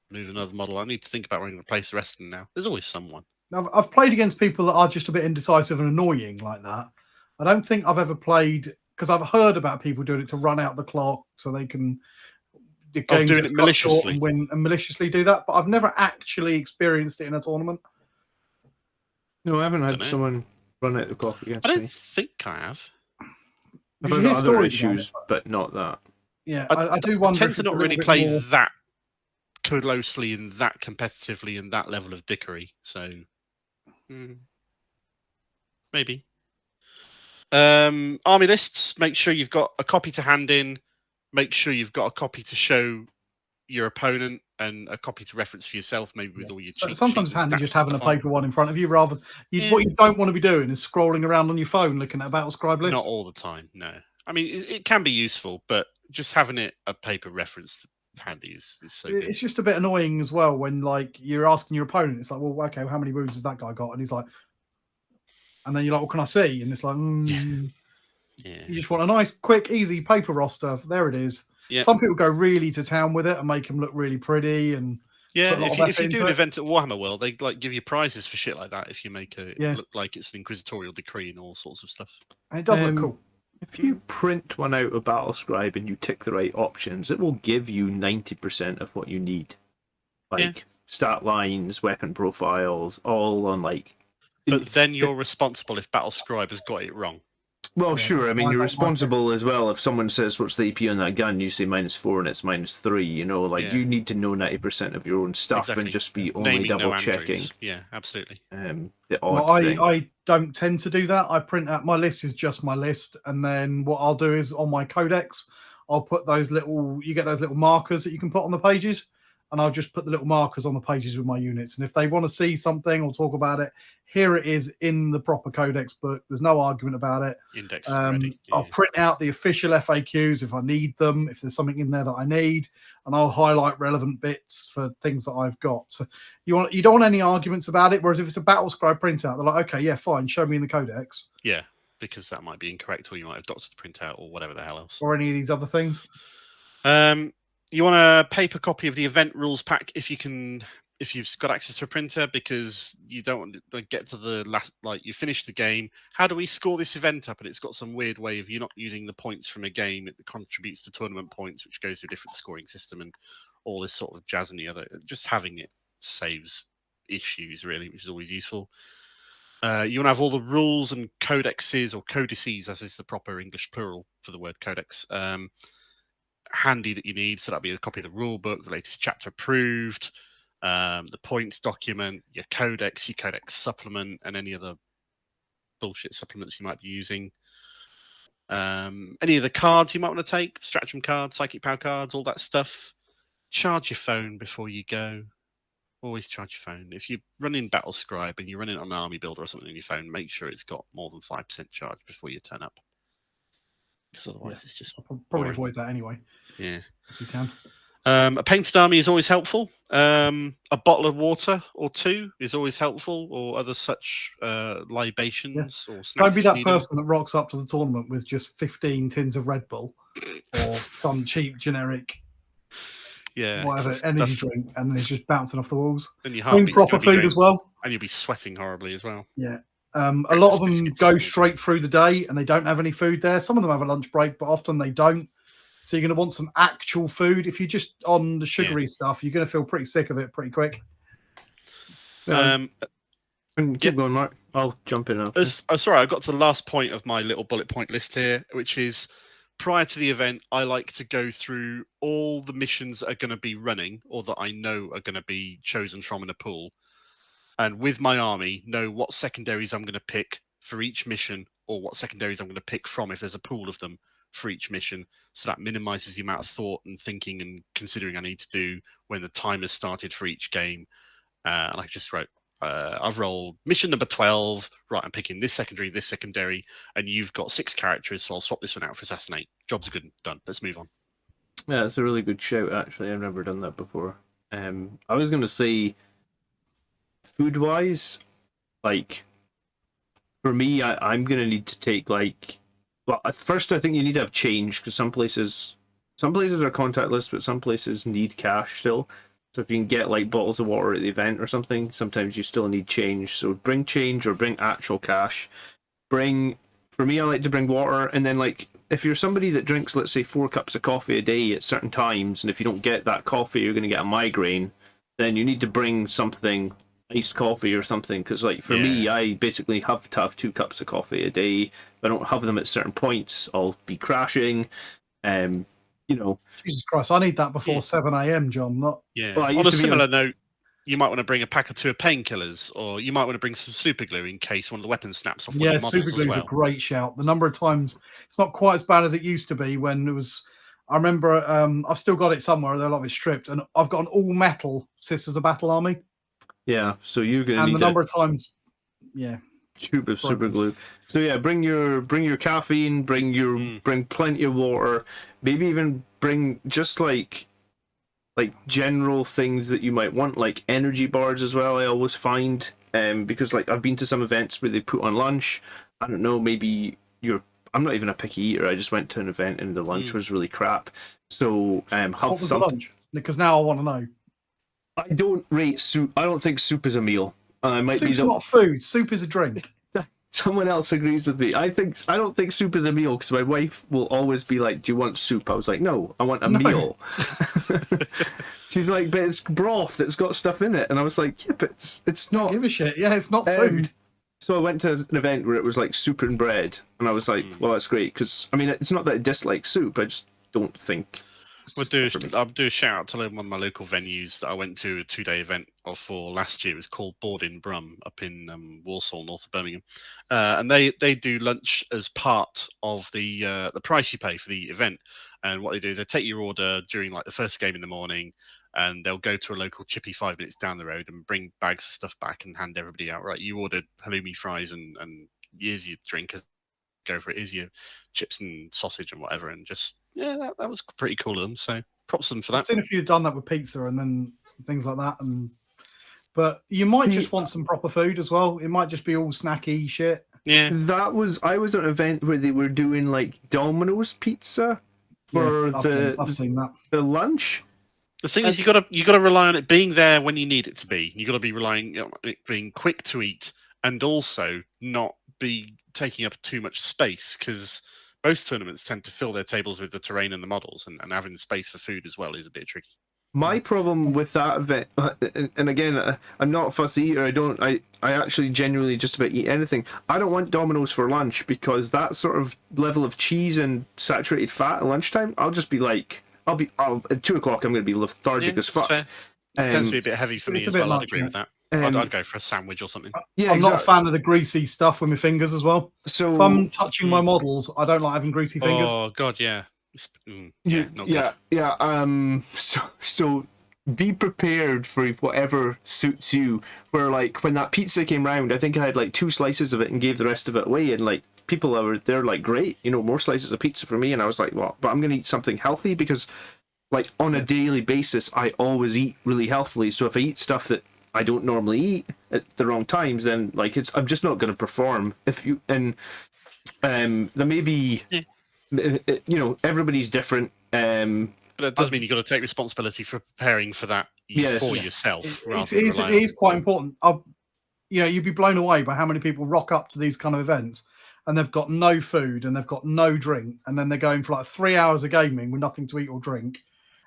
move another model. I need to think about where I'm going to place the rest of them now. There's always someone. I've played against people that are just a bit indecisive and annoying like that. I don't think I've ever played, because I've heard about people doing it to run out the clock so they can... doing it maliciously and maliciously do that, but I've never actually experienced it in a tournament. No, I haven't had someone run out the clock against me. I don't think I have. I've heard other issues, but not that. Yeah, I do wonder. I tend to not really play that closely and that competitively and that level of dickery. So maybe. Army lists. Make sure you've got a copy to hand in. Make sure you've got a copy to show your opponent and a copy to reference for yourself, maybe with all your cheat sometimes it's handy just having a paper one in front of you rather. What you don't want to be doing is scrolling around on your phone looking at a battle scribe list. Not all the time, no. I mean, it can be useful, but just having a paper reference handy is so good. It's just a bit annoying as well when you're asking your opponent. It's like, well, okay, how many wounds has that guy got? And he's like, and then you're like, what can I see? And it's like, Yeah. You just want a nice, quick, easy paper roster. There it is. Yep. Some people go really to town with it and make them look really pretty. And if you do an event at Warhammer World, they give you prizes for shit like that if you make it look like it's an inquisitorial decree and all sorts of stuff. And it does look cool. If you print one out of Battle Scribe and you tick the right options, it will give you 90% of what you need. Stat lines, weapon profiles, all on But then you're responsible if Battle Scribe has got it wrong. Well, sure. I mean, you're responsible as well. If someone says, what's the AP on that gun? You say -4 and it's -3. You need to know 90% of your own stuff and just be only double-checking. Yeah, absolutely. The odd thing. I don't tend to do that. I print out my list is just my list. And then what I'll do is on my codex, I'll put those little. You get those little markers that you can put on the pages, and I'll just put the little markers on the pages with my units. And if they want to see something or talk about it, here it is in the proper codex book. There's no argument about it. Index ready. Yeah. I'll print out the official FAQs if I need them, if there's something in there that I need, and I'll highlight relevant bits for things that I've got. So you don't want any arguments about it. Whereas if it's a battle scribe printout, they're like, okay, yeah, fine, show me in the codex. Yeah, because that might be incorrect, or you might have doctored the printout, or whatever the hell else. Or any of these other things. You want a paper copy of the event rules pack if you've got access to a printer, because you don't want to get to the last, like you finish the game. How do we score this event up? And it's got some weird way of you not using the points from a game. It contributes to tournament points, which goes through a different scoring system and all this sort of jazz and the other. Just having it saves issues, really, which is always useful. You want to have all the rules and codexes, or codices, as is the proper English plural for the word codex, handy that you need. So that'll be a copy of the rule book, the latest chapter approved, the points document, your codex supplement, and any other bullshit supplements you might be using. Any of the cards you might want to take, stratagem cards, psychic power cards, all that stuff. Charge your phone before you go. Always charge your phone. If you're running Battle Scribe and you're running on an army builder or something on your phone, make sure it's got more than 5% charge before you turn up. Because otherwise it's just... I'll probably avoid that anyway. Yeah. If you can. A painted army is always helpful. A bottle of water or two is always helpful, or other such libations or snacks. Don't be that person that rocks up to the tournament with just 15 tins of Red Bull or some cheap generic whatever energy drink, and then it's just bouncing off the walls. Bring proper food as well. And you'll be sweating horribly as well. Yeah. A lot of them go straight through the day and they don't have any food there. Some of them have a lunch break, but often they don't. So you're going to want some actual food. If you're just on the sugary stuff, you're going to feel pretty sick of it pretty quick. Keep going, Mark. I'll jump in. Sorry, I got to the last point of my little bullet point list here, which is prior to the event, I like to go through all the missions that are going to be running, or that I know are going to be chosen from in a pool. And with my army, know what secondaries I'm going to pick for each mission, or what secondaries I'm going to pick from if there's a pool of them for each mission. So that minimizes the amount of thought and thinking and considering I need to do when the time has started for each game. And I just wrote, I've rolled mission number 12. Right, I'm picking this secondary, and you've got 6 characters, so I'll swap this one out for Assassinate. Jobs are good and done. Let's move on. Yeah, that's a really good shout, actually. I've never done that before. I was going to say, food-wise, like, for me, I'm going to need to take, like... Well, at first, I think you need to have change, because some places are contactless, but some places need cash still. So if you can get, like, bottles of water at the event or something, sometimes you still need change. So bring change or bring actual cash. For me, I like to bring water, and then, like, if you're somebody that drinks, let's say, 4 cups of coffee a day at certain times, and if you don't get that coffee, you're going to get a migraine, then you need to bring something... iced coffee or something, because like for me, I basically have to have 2 cups of coffee a day. If I don't have them at certain points, I'll be crashing. Jesus Christ, I need that before 7 a.m, John. Not Well, on a similar note, you might want to bring a pack or 2 of painkillers, or you might want to bring some super glue in case one of the weapons snaps off. Yeah, super glue is a great shout. The number of times it's not quite as bad as it used to be when it was. I remember I've still got it somewhere. A lot of it's stripped, and I've got an all metal Sisters of Battle army. Yeah, so you're gonna need the number of times, tube of super glue. So yeah, bring your caffeine, bring plenty of water, maybe even bring just like general things that you might want, like energy bars as well. I always find because like I've been to some events where they put on lunch. I don't know, maybe I'm not even a picky eater. I just went to an event and the lunch was really crap. So what was the lunch? Because now I want to know. I don't rate soup. I don't think soup is a meal. Soup's not food. Soup is a drink. Someone else agrees with me. I don't think soup is a meal, because my wife will always be like, "Do you want soup?" I was like, "No, I want a meal." She's like, "But it's broth that's got stuff in it," and I was like, "Yeah, but it's not." Give a shit. Yeah, it's not food. So I went to an event where it was like soup and bread, and I was like, "Well, that's great," because I mean, it's not that I dislike soup. I just don't think. I'll do a shout out to one of my local venues that I went to a 2-day event for last year. It was called Board in Brum up in Walsall, north of Birmingham, and they do lunch as part of the price you pay for the event. And what they do is they take your order during like the first game in the morning, and they'll go to a local chippy 5 minutes down the road and bring bags of stuff back and hand everybody out. Right, you ordered halloumi fries and here's your drink. Go for it. Here's your chips and sausage and whatever, and just that was pretty cool of them. So props to them for that. I've seen a few done that with pizza and then things like that. But you might just want some proper food as well. It might just be all snacky shit. Yeah, I was at an event where they were doing like Domino's pizza for I've seen that. the lunch. The thing is, you got to rely on it being there when you need it to be. You got to be relying on it being quick to eat, and also not be taking up too much space, because most tournaments tend to fill their tables with the terrain and the models, and having space for food as well is a bit tricky. My problem with that event, and again, I'm not a fussy eater. I actually genuinely just about eat anything. I don't want Domino's for lunch, because that sort of level of cheese and saturated fat at lunchtime, I'll just be like, at 2 o'clock I'm going to be lethargic as fuck. Fair. It tends to be a bit heavy for me as well. I'd agree with that. I'd go for a sandwich or something. Yeah, I'm not a fan of the greasy stuff with my fingers as well. So if I'm touching my models, I don't like having greasy fingers. Oh god, yeah. So be prepared for whatever suits you. Where like when that pizza came round, I think I had like 2 slices of it and gave the rest of it away, and like people they're like, great, more slices of pizza for me, and I was like, well, but I'm gonna eat something healthy, because like on a daily basis I always eat really healthily. So if I eat stuff that I don't normally eat at the wrong times, then like I'm just not going to perform. There may be, everybody's different. But that does mean you've got to take responsibility for preparing for that for yourself. It is quite important. You'd be blown away by how many people rock up to these kind of events and they've got no food and they've got no drink, and then they're going for like 3 hours of gaming with nothing to eat or drink.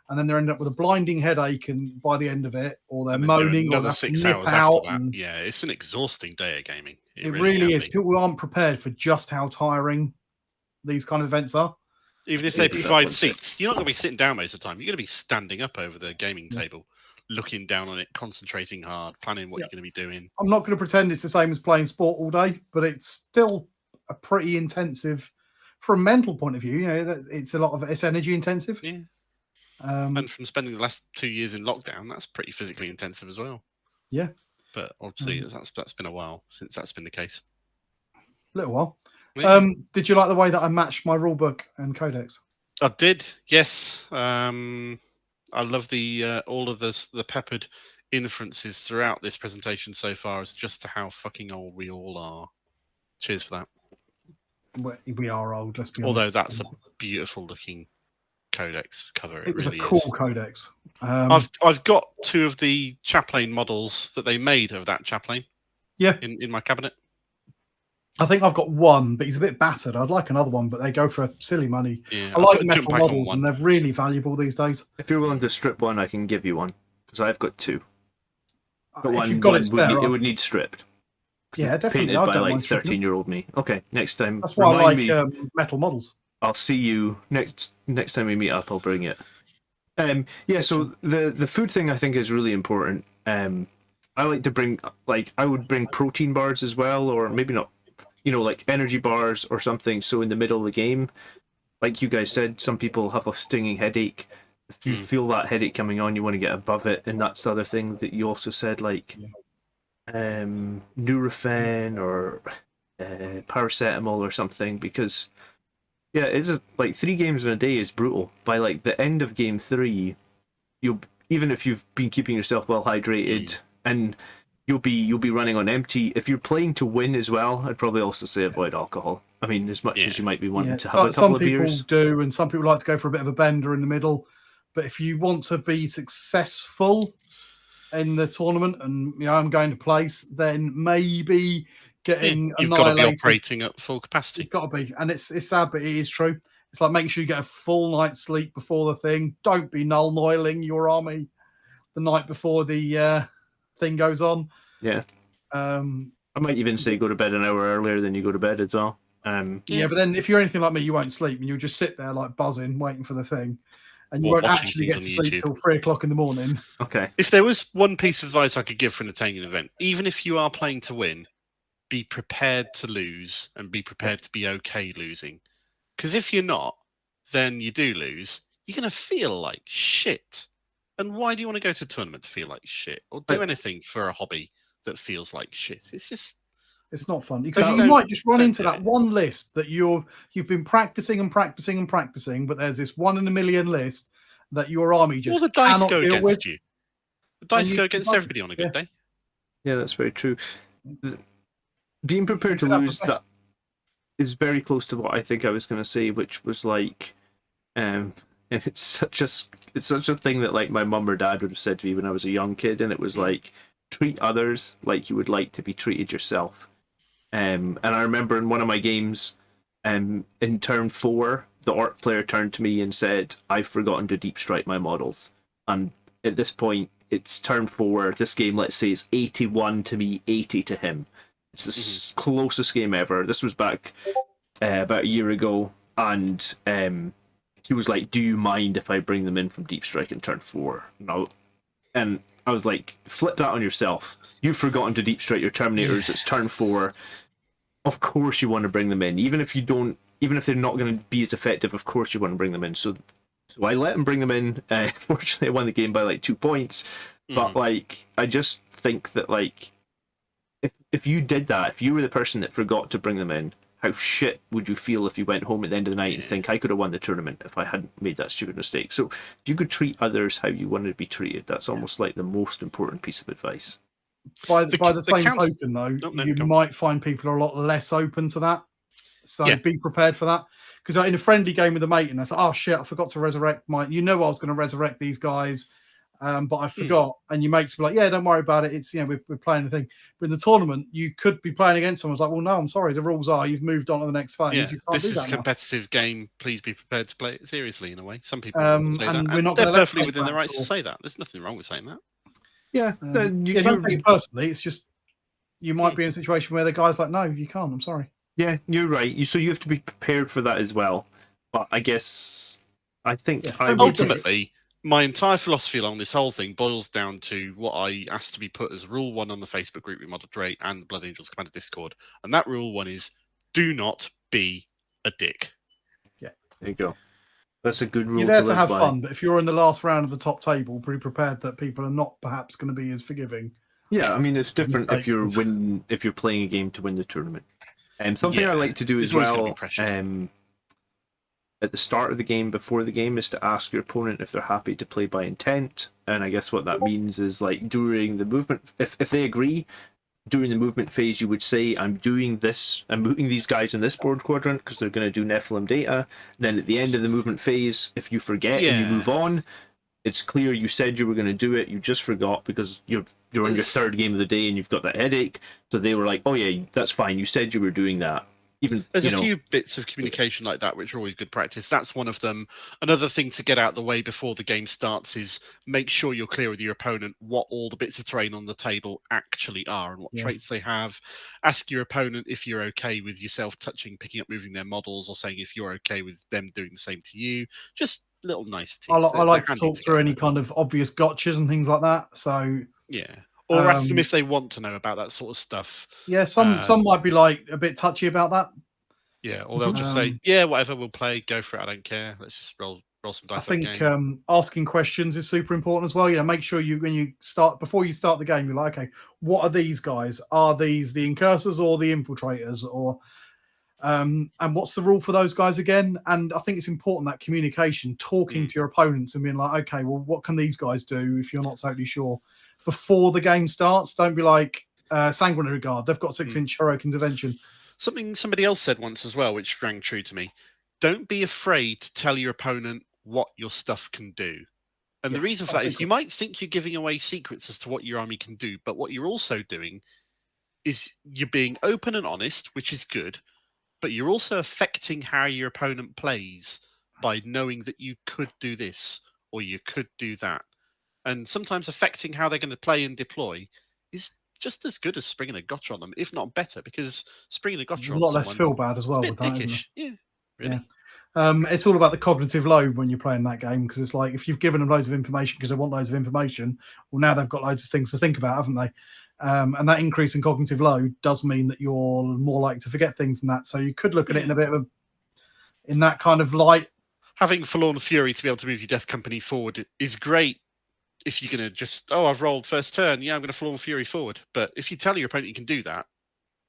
And then they're ending up with a blinding headache, and by the end of it, or they're moaning, or they're 6 hours out. After that. Yeah, it's an exhausting day of gaming. It really is. People aren't prepared for just how tiring these kind of events are. Even if they provide seats, you're not going to be sitting down most of the time. You're going to be standing up over the gaming table, looking down on it, concentrating hard, planning what you're going to be doing. I'm not going to pretend it's the same as playing sport all day, but it's still a pretty intensive, from a mental point of view. It's energy intensive. Yeah. And from spending the last 2 years in lockdown, that's pretty physically intensive as well. Yeah. But obviously, that's been a while since that's been the case. A little while. Yeah. Did you like the way that I matched my rulebook and codex? I did, yes. I love the all of the peppered inferences throughout this presentation so far as just to how fucking old we all are. Cheers for that. We are old, let's be honest. Although that's a beautiful looking codex cover. It was really a cool codex. I've got 2 of the chaplain models that they made of that chaplain. Yeah, in my cabinet. I think I've got 1, but he's a bit battered. I'd like another one, but they go for silly money. Yeah, I like metal models, and they're really valuable these days. If you're willing to strip one, I can give you one, because I've got 2. But if you've got it spare, it would need stripped. Yeah, definitely. Painted by like 13-year-old me. Okay, next time. That's why I like metal models. I'll see you next time we meet up. I'll bring it. So the food thing I think is really important. I like to bring I would bring protein bars as well, or maybe not, like energy bars or something. So in the middle of the game, like you guys said, some people have a stinging headache. If you feel that headache coming on, you want to get above it, and that's the other thing that you also said, like Nurofen or paracetamol or something, because. Yeah, it's like 3 games in a day is brutal. By like the end of game 3, even if you've been keeping yourself well hydrated, and you'll be running on empty. If you're playing to win as well, I'd probably also say avoid alcohol. I mean, as much as you might be wanting to have a couple of beers. Some people do, and some people like to go for a bit of a bender in the middle. But if you want to be successful in the tournament, and I'm going to place, then maybe. You've got to be operating at full capacity. You've got to be, and it's sad, but it is true. It's like making sure you get a full night's sleep before the thing. Don't be null-noiling your army the night before the thing goes on. Yeah. I might even say go to bed an hour earlier than you go to bed as well. But then if you're anything like me, you won't sleep, and you'll just sit there like buzzing, waiting for the thing. and you what won't watching actually things get on to sleep YouTube. till 3 o'clock in the morning. Okay. If there was one piece of advice I could give for an attaining event, even if you are playing to win, be prepared to lose and be prepared to be okay losing. Because if you're not, then you do lose. You're going to feel like shit. And why do you want to go to a tournament to feel like shit or do anything for a hobby that feels like shit? It's not fun because you Don't- might just run don't into do that it. one list that you've been practicing and practicing and practicing, but there's this 1 in a million list that your army just Well, the dice cannot go deal with. against you. The dice you go can against find- everybody on a good day. Yeah, that's very true. Being prepared to could have lose, the best- that is very close to what I think I was going to say, which was like, it's such a thing that like my mum or dad would have said to me when I was a young kid, and it was like, treat others like you would like to be treated yourself. And I remember in one of my games, in turn 4, the orc player turned to me and said, "I've forgotten to deep strike my models." And at this point, it's turn 4. This game, let's say, is 81 to me, 80 to him. It's the closest game ever. This was back about a year ago, and he was like, "Do you mind if I bring them in from deep strike in turn 4?" No. And I was like, flip that on yourself. You've forgotten to deep strike your Terminators. It's turn 4. Of course you want to bring them in. Even if they're not going to be as effective, of course you want to bring them in. So I let him bring them in. Fortunately, I won the game by like 2 points. But like, I just think that like, if you did that, if you were the person that forgot to bring them in, how shit would you feel if you went home at the end of the night and think, I could have won the tournament if I hadn't made that stupid mistake? So if you could treat others how you wanted to be treated, that's almost like the most important piece of advice. By the same token, though, you go on. might find people are a lot less open to that. So Yeah. be prepared for that. Because in a friendly game with a mate, and I said, "Oh shit, I forgot to resurrect my." You know, I was going to resurrect these guys, but I forgot. And your mates be like, "Yeah, don't worry about it. It's we're playing the thing." But in the tournament, you could be playing against someone. It's like, "Well, no, I'm sorry. The rules are you've moved on to the next phase. Yeah, You can't this do is that a competitive game. Please be prepared to play it seriously in a way." Some people will say that, and we're and not they're gonna let perfectly within their playgrounds rights to say that. There's nothing wrong with saying that. Yeah, don't take it personally. It's just you might be in a situation where the guy's like, "No, you can't. I'm sorry." Yeah, you're right. So you have to be prepared for that as well. But I guess I think Ultimately, my entire philosophy along this whole thing boils down to what I asked to be put as Rule 1 on the Facebook group we moderate and the Blood Angels Commander Discord. And that Rule 1 is, do not be a dick. Yeah. There you go. That's a good rule. You're there to have by. fun, but if you're in the last round of the top table, be prepared that people are not perhaps going to be as forgiving. Yeah, I mean it's different if you're playing a game to win the tournament. Something I like to do as well at the start of the game, before the game, is to ask your opponent if they're happy to play by intent. And I guess what that means is like during the movement, if they agree, during the movement phase, you would say, I'm doing this, I'm moving these guys in this board quadrant because they're going to do Nephilim data. Then at the end of the movement phase, if you forget and you move on, it's clear you said you were going to do it, you just forgot because you're on your third game of the day and you've got that headache. So they were like, oh yeah, that's fine, you said you were doing that. There's a few bits of communication like that which are always good practice. That's one of them. Another thing to get out of the way before the game starts is make sure you're clear with your opponent what all the bits of terrain on the table actually are and what traits they have. Ask your opponent if you're okay with yourself touching, picking up, moving their models, or saying if you're okay with them doing the same to you. Just little niceties. I like to talk through any kind of obvious gotchas and things like that. So or ask them if they want to know about that sort of stuff. Yeah, some might be like a bit touchy about that. Yeah, or they'll just say, "Yeah, whatever, we'll play. Go for it. I don't care. Let's just roll some dice." I think asking questions is super important as well. Make sure before you start the game, you're like, okay, what are these guys? Are these the incursors or the infiltrators? Or and what's the rule for those guys again? And I think it's important that communication, talking to your opponents and being like, okay, well, what can these guys do if you're not totally sure before the game starts? Don't be like Sanguinary Guard. They've got 6-inch heroic intervention. Something somebody else said once as well, which rang true to me. Don't be afraid to tell your opponent what your stuff can do. And the reason for that is you might think you're giving away secrets as to what your army can do, but what you're also doing is you're being open and honest, which is good, but you're also affecting how your opponent plays by knowing that you could do this or you could do that. And sometimes affecting how they're going to play and deploy is just as good as springing a gotcha on them, if not better, because springing a gotcha on someone... a lot less feel bad as well. It's a bit dickish. Yeah, really. It's all about the cognitive load when you're playing that game, because it's like if you've given them loads of information because they want loads of information, well, now they've got loads of things to think about, haven't they? And that increase in cognitive load does mean that you're more likely to forget things than that. So you could look at it in a bit of in that kind of light. Having Forlorn Fury to be able to move your Death Company forward is great if you're going to just, I've rolled first turn, I'm going to Forlorn Fury forward. But if you tell your opponent you can do that,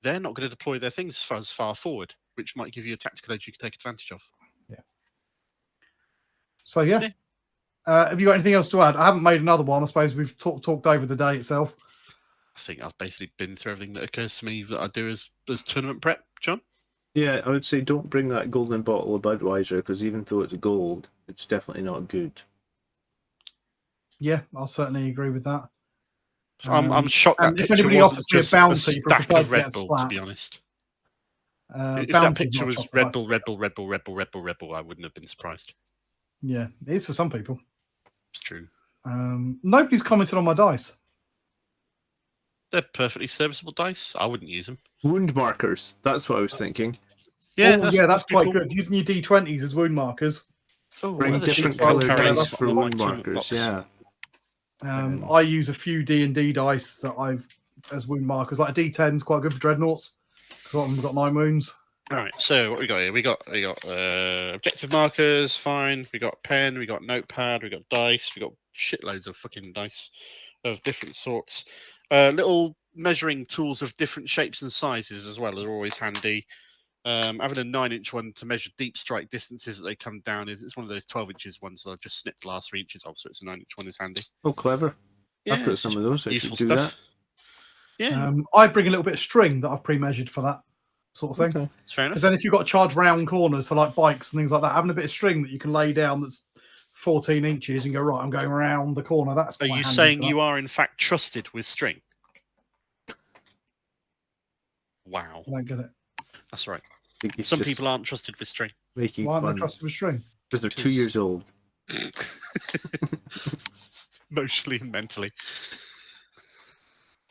they're not going to deploy their things as far forward, which might give you a tactical edge you can take advantage of. Yeah. So, yeah. Have you got anything else to add? I haven't made another one. I suppose we've talked over the day itself. I think I've basically been through everything that occurs to me that I do as tournament prep, John. Yeah, I would say don't bring that golden bottle of Budweiser, because even though it's gold, it's definitely not good. Yeah, I'll certainly agree with that. I'm shocked that picture wasn't just a stack of Red Bull, to be honest. If that picture was Red Bull, I wouldn't have been surprised. Yeah, it is for some people. It's true. Nobody's commented on my dice. They're perfectly serviceable dice. I wouldn't use them. Wound markers. That's what I was thinking. Yeah, that's quite good. Using your D20s as wound markers. Bring different coloured dice for wound markers. Yeah. I use a few D&D dice that I've as wound markers. Like a D10 is quite good for dreadnoughts. Because a lot of them got 9 wounds. All right. So what we got here? We got objective markers. Fine. We got pen. We got notepad. We got dice. We got shitloads of fucking dice of different sorts. Little measuring tools of different shapes and sizes as well are always handy. Having a 9-inch one to measure deep strike distances that they come down it's one of those 12 inches ones that I've just snipped the last 3 inches off, so it's a 9-inch one is handy. Oh, clever. Yeah, I've got some of those. Useful do stuff. That. Yeah. I bring a little bit of string that I've pre-measured for that sort of thing. Okay. It's fair enough. Because then if you've got to charge round corners for like bikes and things like that, having a bit of string that you can lay down that's 14 inches and go, right, I'm going around the corner. That's Are you saying you are in fact trusted with string? Wow. I don't get it. That's right. Some people aren't trusted with string. Why aren't they trusted with string? Because they're 2 years old. Emotionally and mentally.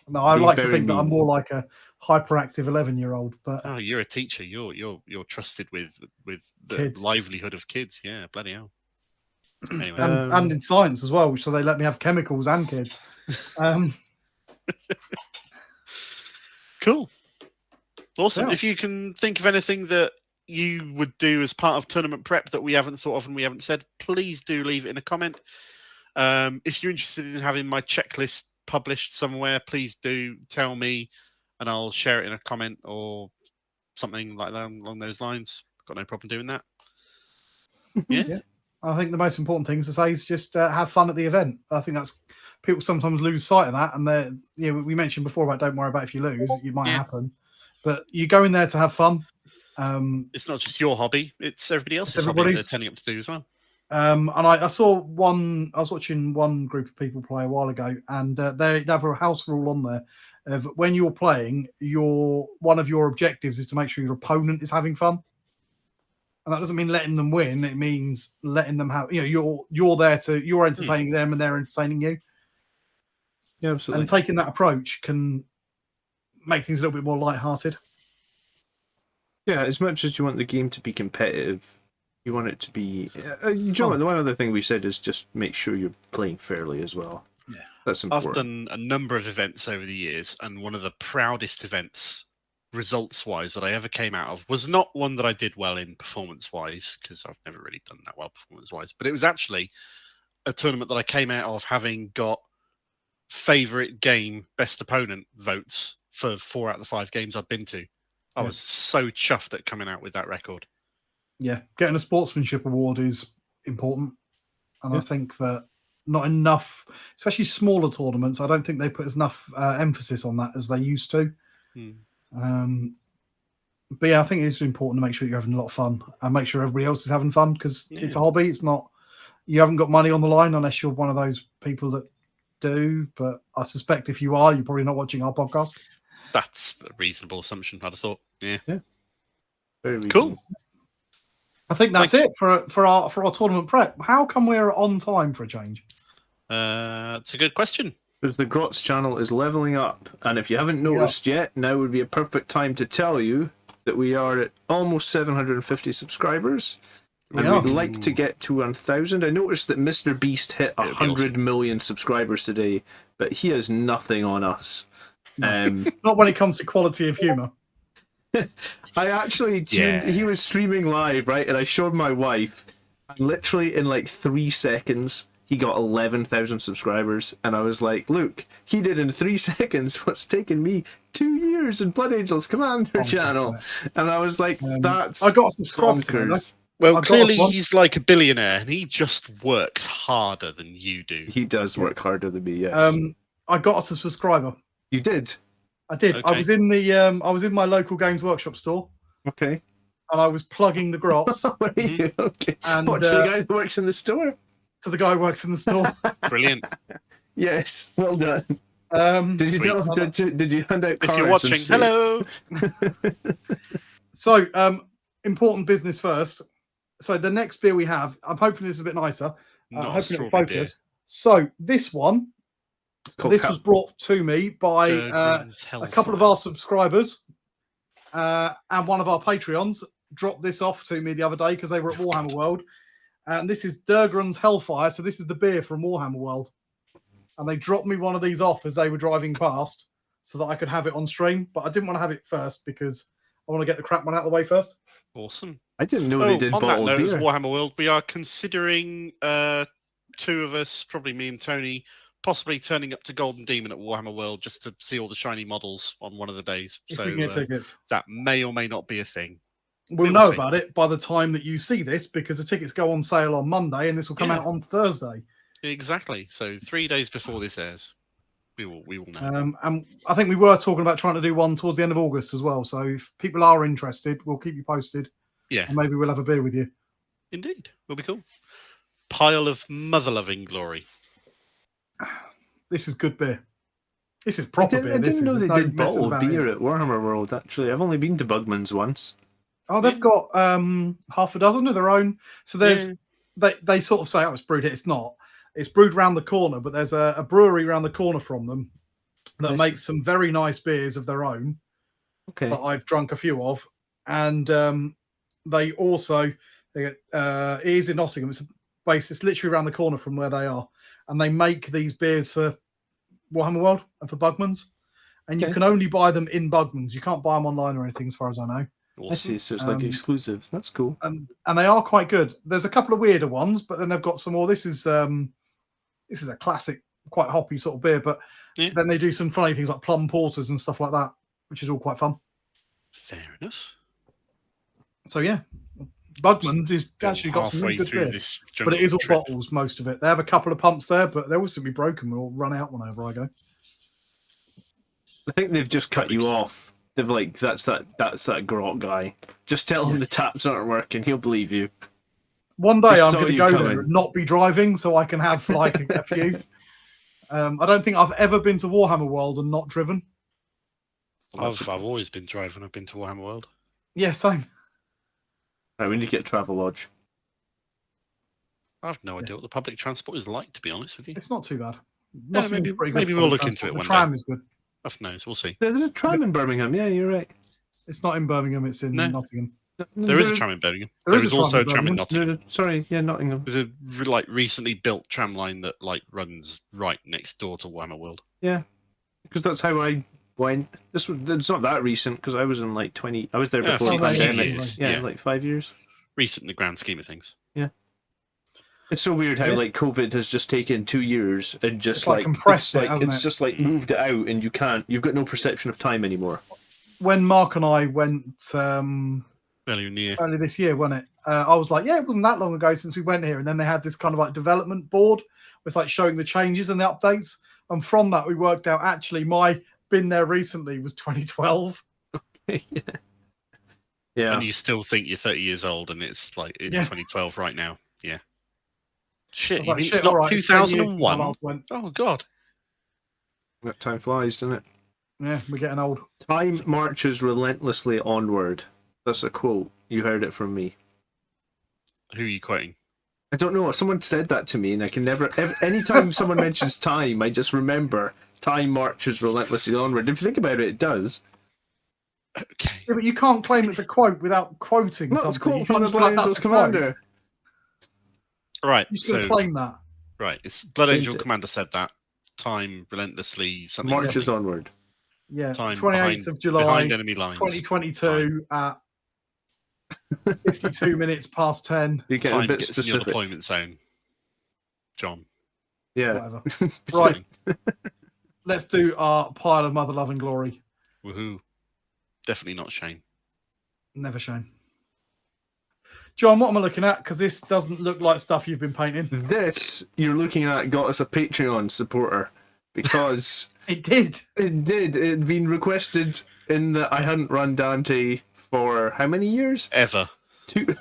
No, I like to think that I'm more like a hyperactive 11-year-old. But you're a teacher. You're trusted with the kids. livelihood of kids. Yeah, bloody hell. Anyway. and in science as well, so they let me have chemicals and kids. Cool. Awesome. Yeah. If you can think of anything that you would do as part of tournament prep that we haven't thought of and we haven't said, please do leave it in a comment. If you're interested in having my checklist published somewhere, please do tell me and I'll share it in a comment or something like that along those lines. Got no problem doing that. Yeah. I think the most important thing to say is just have fun at the event. I think that's people sometimes lose sight of that. And we mentioned before about don't worry about if you lose, it might happen. But you go in there to have fun. It's not just your hobby; it's everybody else's hobby they're turning up to do as well. And I saw one. I was watching one group of people play a while ago, and they have a house rule on there of when you're playing, one of your objectives is to make sure your opponent is having fun. And that doesn't mean letting them win; it means letting them have. You're there you're entertaining them, and they're entertaining you. Yeah, absolutely. And taking that approach can make things a little bit more lighthearted. Yeah, as much as you want the game to be competitive, you want it to be. John, the one other thing we said is just make sure you're playing fairly as well. Yeah, that's important. I've done a number of events over the years, and one of the proudest events, results-wise, that I ever came out of was not one that I did well in performance-wise, because I've never really done that well performance-wise. But it was actually a tournament that I came out of having got favourite game, best opponent votes for 4 out of the 5 games I'd been to. I was so chuffed at coming out with that record. Yeah, getting a sportsmanship award is important. And I think that not enough, especially smaller tournaments, I don't think they put enough emphasis on that as they used to. But yeah, I think it's important to make sure you're having a lot of fun and make sure everybody else is having fun because it's a hobby. It's not, you haven't got money on the line unless you're one of those people that do. But I suspect if you are, you're probably not watching our podcast. That's a reasonable assumption, I'd have thought. Yeah. Very cool. I think that's it for our tournament prep. How come we're on time for a change? It's a good question. Because the Grots channel is leveling up, and if you haven't noticed yet, now would be a perfect time to tell you that we are at almost 750 subscribers. And we'd like to get to 1,000. I noticed that Mr. Beast hit 100 million subscribers today, but he has nothing on us. Not when it comes to quality of humour. I actually tuned. He was streaming live, right? And I showed my wife, and literally in like 3 seconds, he got 11,000 subscribers. And I was like, look, he did in 3 seconds what's taken me 2 years in Blood Angels Commander channel. And I was like, that's I got a subscriber to that. Well, clearly he's like a billionaire, and he just works harder than you do. He does work harder than me, yes. I got us a subscriber. You did? I did. Okay. I was in the I was in my local Games Workshop store. Okay. And I was plugging the Grots. Okay. And to the guy who works in the store? To the guy who works in the store. Brilliant. Yes. Well done. Did you hand out cards? If you're watching, hello. So, important business first. So the next beer we have, I'm hoping this is a bit nicer. Hoping it'll focus. Beer. So this one, was brought to me by a couple of our subscribers, and one of our Patreons dropped this off to me the other day because they were at Warhammer World. And this is Durgran's Hellfire. So this is the beer from Warhammer World. And they dropped me one of these off as they were driving past so that I could have it on stream. But I didn't want to have it first because I want to get the crap one out of the way first. Awesome. I didn't know they did bottled beer. On that note, as Warhammer World, we are considering 2 of us, probably me and Tony, possibly turning up to Golden Demon at Warhammer World just to see all the shiny models on one of the days. If we can get tickets. That may or may not be a thing. We'll know about it by the time that you see this because the tickets go on sale on Monday and this will come out on Thursday. Exactly. So 3 days before this airs, we will know. And I think we were talking about trying to do one towards the end of August as well. So if people are interested, we'll keep you posted. Yeah. And maybe we'll have a beer with you. Indeed. Will be cool. Pile of mother-loving glory. This is good beer. This is proper beer. I didn't know they did bottled beer at Warhammer World, actually. I've only been to Bugman's once. Oh, they've got half a dozen of their own. So there's they sort of say, oh, it's brewed here. It's not. It's brewed around the corner, but there's a brewery around the corner from them that makes some very nice beers of their own that I've drunk a few of. And they also, it is in Nottingham. It's a base. It's literally around the corner from where they are. And they make these beers for Warhammer World and for Bugman's. And you can only buy them in Bugman's. You can't buy them online or anything, as far as I know. Awesome. I see, so it's like exclusive. That's cool. And they are quite good. There's a couple of weirder ones, but then they've got some more. This is a classic, quite hoppy sort of beer, but then they do some funny things like plum porters and stuff like that, which is all quite fun. Fair enough. So yeah, Bugman's is actually got some really good beer, but it is all bottles, most of it. They have a couple of pumps there, but they'll also be broken. We'll run out whenever I go. I think they've just cut you off. They've like, that's that Grot guy. Just tell him the taps aren't working. He'll believe you. One day I'm going to go there and not be driving so I can have like a few. I don't think I've ever been to Warhammer World and not driven. I've always been driving. I've been to Warhammer World. Yeah, same. Right, we need to get a travel lodge. I have no idea what the public transport is like, to be honest with you. It's not too bad. Maybe we'll look into it one day. The tram is good. Who knows? We'll see. There's a tram in Birmingham. Yeah, you're right. It's not in Birmingham. It's in Nottingham. There is a tram in Birmingham. There is also a tram in Nottingham. Sorry, Nottingham. There's a recently built tram line that runs right next door to Warhammer World. Yeah, because that's how I went. It's not that recent because I was in like 20. I was there before the pandemic. Yeah, like 5 years. Recent in the grand scheme of things. Yeah. It's so weird how like COVID has just taken 2 years and just like compressed it's just like moved it out and you've got no perception of time anymore. When Mark and I went earlier this year, wasn't it? I was like, it wasn't that long ago since we went here, and then they had this kind of like development board with like showing the changes and the updates, and from that we worked out actually my been there recently was 2012. Yeah. And you still think you're 30 years old, and it's 2012 right now. Yeah. Shit, you mean it's not 2001? Oh, God. That time flies, doesn't it? Yeah, we're getting old. Time marches relentlessly onward. That's a quote. You heard it from me. Who are you quoting? I don't know. Someone said that to me, and I can never... Anytime someone mentions time, I just remember time marches relentlessly onward. If you think about it, it does. Okay. Yeah, but you can't claim it's a quote without quoting something. It's quote from the Blood Angels Commander. Right. Who's going to claim that? Right. It's Blood Angel Commander said that. Time relentlessly something. Marches onward. Yeah. Time 28th of July, behind enemy lines. 2022 at 52 minutes past 10. You get Time a bit gets in your specific. deployment zone. John. Yeah. Whatever. Right. Let's do our pile of mother loving glory. Woohoo. Definitely not Shane. Never Shane. John, what am I looking at? Because this doesn't look like stuff you've been painting. This you're looking at got us a Patreon supporter because It did. it did. It had been requested in that I hadn't run Dante for how many years? Ever. Two.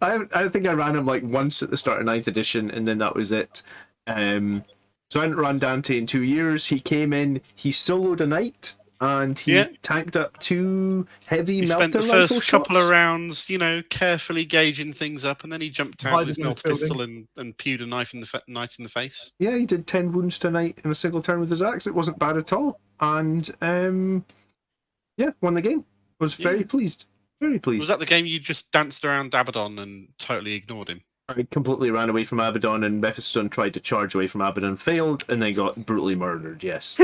I think I ran him like once at the start of 9th edition, and then that was it. So I hadn't run Dante in 2 years. He came in, he soloed a knight, and he tanked up 2 heavy He melter spent the rifle first couple of shots. rounds, carefully gauging things up, and then he jumped out Hiding with his in the melter pistol and pewed a knight in the face. Yeah, he did 10 wounds to a knight in a single turn with his axe. It wasn't bad at all. And won the game. Was very pleased. Very pleased. Was that the game you just danced around Abaddon and totally ignored him? I completely ran away from Abaddon, and Mephiston tried to charge away from Abaddon, failed, and then got brutally murdered, yes.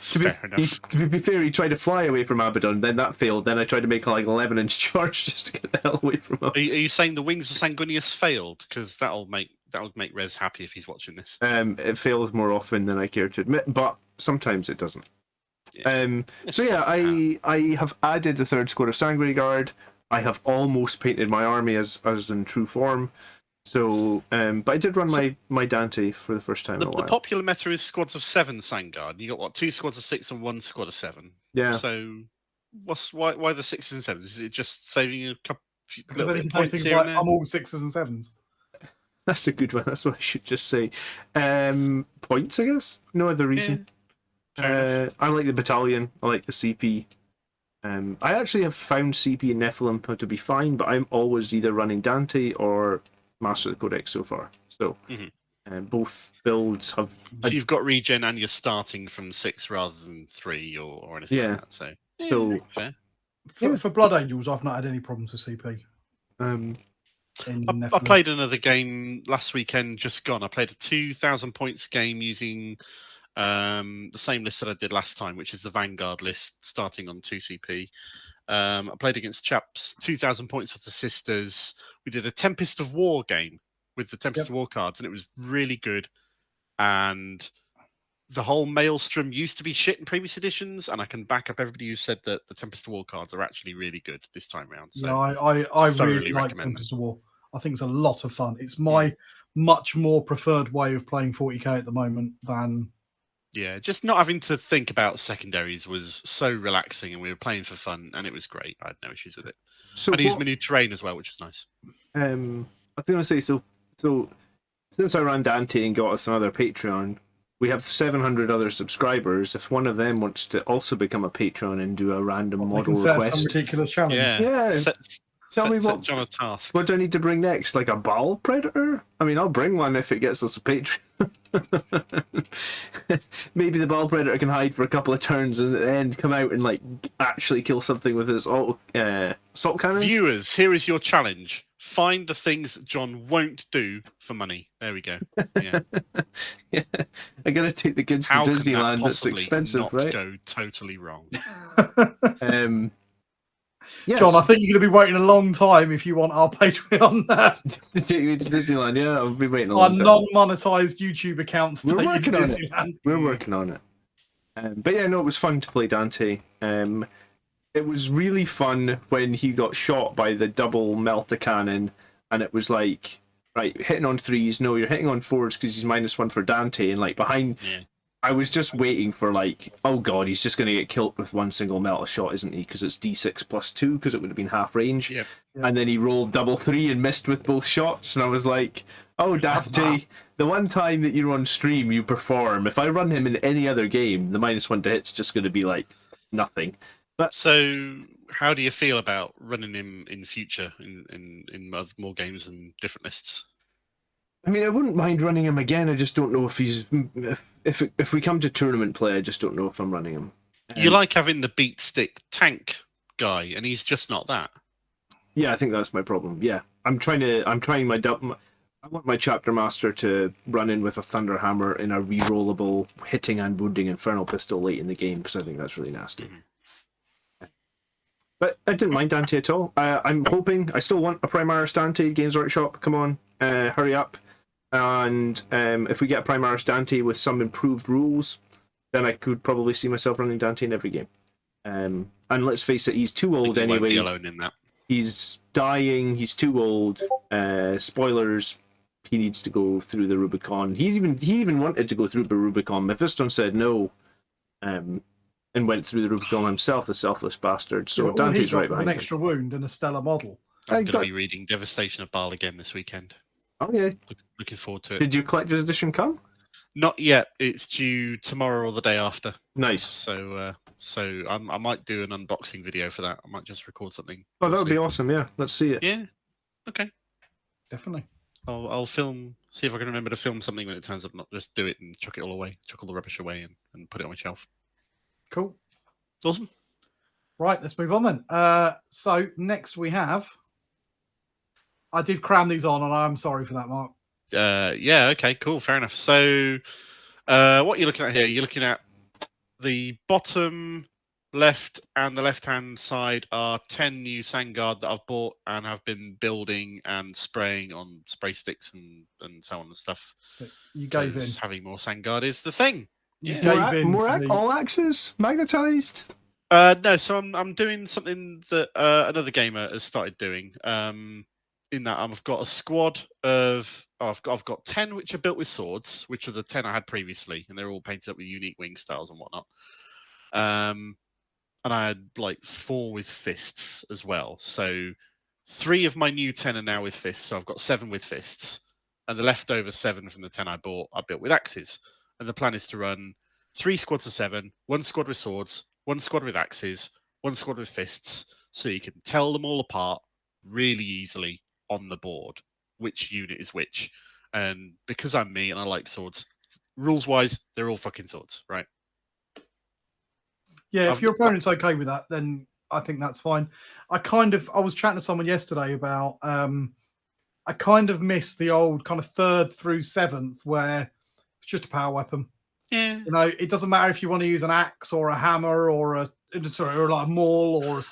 Fair enough. To be fair, he tried to fly away from Abaddon, then that failed, then I tried to make a 11-inch charge just to get the hell away from him. Are you saying the Wings of Sanguinius failed? Because that'll make Rez happy if he's watching this. It fails more often than I care to admit, but sometimes it doesn't. Yeah. I have added the 3rd squad of Sanguinary Guard. I have almost painted my army as in true form. So, but I did run my Dante for the first time in a while. The popular meta is squads of 7 Sangard. You got what, 2 squads of 6 and 1 squad of 7. Yeah. So, why the 6s and 7s? Is it just saving a couple Because little then bit you of can say points things here like, and there? I'm all 6s and 7s. That's a good one. That's what I should just say. Points, I guess. No other reason. Fair enough. I like the battalion. I like the CP. I actually have found CP and Nephilim to be fine, but I'm always either running Dante or Master of the Codex so far. So both builds have. So you've got regen and you're starting from 6 rather than 3 or anything like that. So fair. For Blood Angels, I've not had any problems with CP. I played another game last weekend, just gone. I played a 2,000 points game using the same list that I did last time, which is the Vanguard list, starting on 2CP. I played against chaps 2,000 points with the Sisters. We did a Tempest of War game with the Tempest of War cards, and it was really good. And the whole Maelstrom used to be shit in previous editions, and I can back up everybody who said that the Tempest of War cards are actually really good this time around. So I really like Tempest of War. I think it's a lot of fun. It's my much more preferred way of playing 40k at the moment than... Yeah, just not having to think about secondaries was so relaxing, and we were playing for fun, and it was great. I had no issues with it. So and I used my new terrain as well, which was nice. I was going to say, so since I ran Dante and got us another Patreon, we have 700 other subscribers. If one of them wants to also become a Patreon and do a random model request, some ridiculous challenge. Yeah. Tell me what John a task. What do I need to bring next? Like a Baal Predator? I mean, I'll bring one if it gets us a Patreon. Maybe the Baal Predator can hide for a couple of turns and then come out and like actually kill something with his assault cannons. Viewers, here is your challenge. Find the things that John won't do for money. There we go. Yeah. Yeah. I gotta take the kids How to can Disneyland. that That's possibly expensive, not right? go totally wrong. Yes. John, I think you're going to be waiting a long time if you want our Patreon. To take me to Disneyland, yeah, I'll be waiting a Our long time. non-monetized YouTube accounts. We're take you to working on it. Disneyland. We're working on it. But yeah, no, it was fun to play Dante. It was really fun when he got shot by the double melter cannon, and it was like, right, hitting on 3s, no, you're hitting on 4s because he's -1 for Dante, and like behind... Yeah. I was just waiting for like, oh god, he's just going to get killed with one single melter shot, isn't he? Because it's D6 + 2, because it would have been half range. Yep. And then he rolled double 3 and missed with both shots, and I was like, oh Dante, the one time that you're on stream you perform. If I run him in any other game, the -1 to hit's just going to be like nothing. But So, how do you feel about running him in future in more games and different lists? I mean, I wouldn't mind running him again. I just don't know if he's if we come to tournament play. I just don't know if I'm running him. You like having the beat stick tank guy, and he's just not that. Yeah, I think that's my problem. Yeah, I'm trying my I want my chapter master to run in with a thunderhammer in a rerollable hitting and wounding infernal pistol late in the game, because I think that's really nasty. Mm-hmm. But I didn't mind Dante at all. I'm hoping, I still want a Primaris Dante. Games Workshop, come on, hurry up. And if we get a Primaris Dante with some improved rules, then I could probably see myself running Dante in every game. And let's face it, he's too old anyway. Won't be alone in that. He's dying. He's too old. Spoilers. He needs to go through the Rubicon. He even wanted to go through the Rubicon. Mephiston said no, and went through the Rubicon himself, the selfless bastard. So Dante's right behind an extra wound and a stellar model. I'm going to be reading Devastation of Baal again this weekend. Oh yeah, looking forward to it. Did your collector's edition come? Not yet. It's due tomorrow or the day after. Nice. So I might do an unboxing video for that. I might just record something. Oh, that would be awesome. Yeah, let's see it. Yeah. Okay. Definitely. I'll film. See if I can remember to film something when it turns up. Not just do it and chuck it all away, chuck all the rubbish away, and put it on my shelf. Cool. Awesome. Right, let's move on then. So next we have. I did cram these on, and I'm sorry for that, Mark. Yeah. Okay. Cool. Fair enough. So, what you're looking at here? You're looking at the bottom left and the left-hand side are 10 new Sangard that I've bought and have been building and spraying on spray sticks and so on and stuff. So you gave in. Having more Sangard is the thing. You Yeah. gave in. All axes magnetized. No, so I'm doing something that another gamer has started doing. In that I've got a squad of I've got 10 which are built with swords, which are the 10 I had previously, and they're all painted up with unique wing styles and whatnot. And I had like 4 with fists as well. So 3 of my new 10 are now with fists. So I've got 7 with fists, and the leftover 7 from the 10 I bought I built with axes. And the plan is to run 3 squads of 7, 1 squad with swords, 1 squad with axes, 1 squad with fists, so you can tell them all apart really easily on the board which unit is which. And because I'm me and I like swords, rules wise, they're all fucking swords, right? Yeah, if your opponent's okay with that, then I think that's fine. I was chatting to someone yesterday about I kind of miss the old kind of 3rd through 7th where it's just a power weapon. Yeah. You know, it doesn't matter if you want to use an axe or a hammer or like a maul or a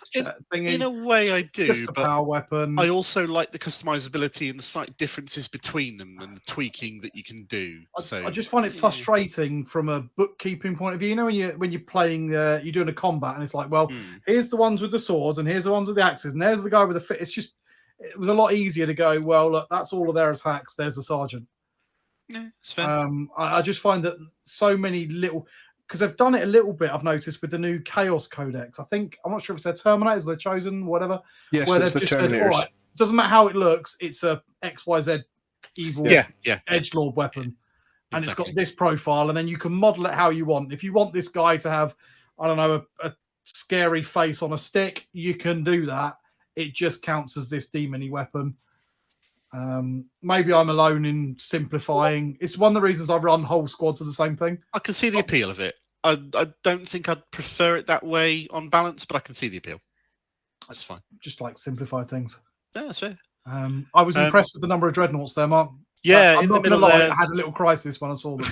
thingy. In a way, I do. Just a but power weapon. I also like the customizability and the slight differences between them and the tweaking that you can do. I just find it frustrating from a bookkeeping point of view. You know, when you're playing, you're doing a combat, and it's like, well, here's the ones with the swords, and here's the ones with the axes, and there's the guy with the fit. It was a lot easier to go, well, look, that's all of their attacks. There's the sergeant. Yeah, it's fair. I just find that so many little, because they've done it a little bit, I've noticed with the new Chaos Codex. I'm not sure if it's their Terminators or their Chosen, whatever. Yes, where it's the they've just Terminators. said, all right, doesn't matter how it looks, it's a XYZ evil edgelord weapon. And It's got this profile, and then you can model it how you want. If you want this guy to have, I don't know, a scary face on a stick, you can do that. It just counts as this demon-y weapon. Maybe I'm alone in simplifying. It's one of the reasons I run whole squads of the same thing. I can see the appeal of it. I don't think I'd prefer it that way on balance, but I can see the appeal. That's fine. Just like simplify things. Yeah, that's fair. I was impressed with the number of dreadnoughts there, Mark. Yeah, I'm not going to lie, I had a little crisis when I saw them.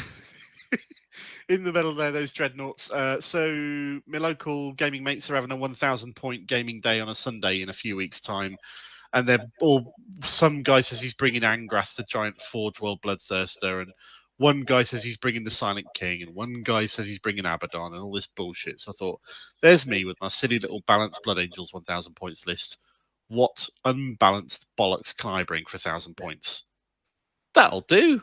In the middle there, those dreadnoughts. So my local gaming mates are having a 1,000 point gaming day on a Sunday in a few weeks' time. And they're all, some guy says he's bringing Angrath, the giant Forge World Bloodthirster, and one guy says he's bringing the Silent King, and one guy says he's bringing Abaddon, and all this bullshit. So I thought, there's me with my silly little balanced Blood Angels 1,000 points list. What unbalanced bollocks can I bring for 1,000 points? That'll do.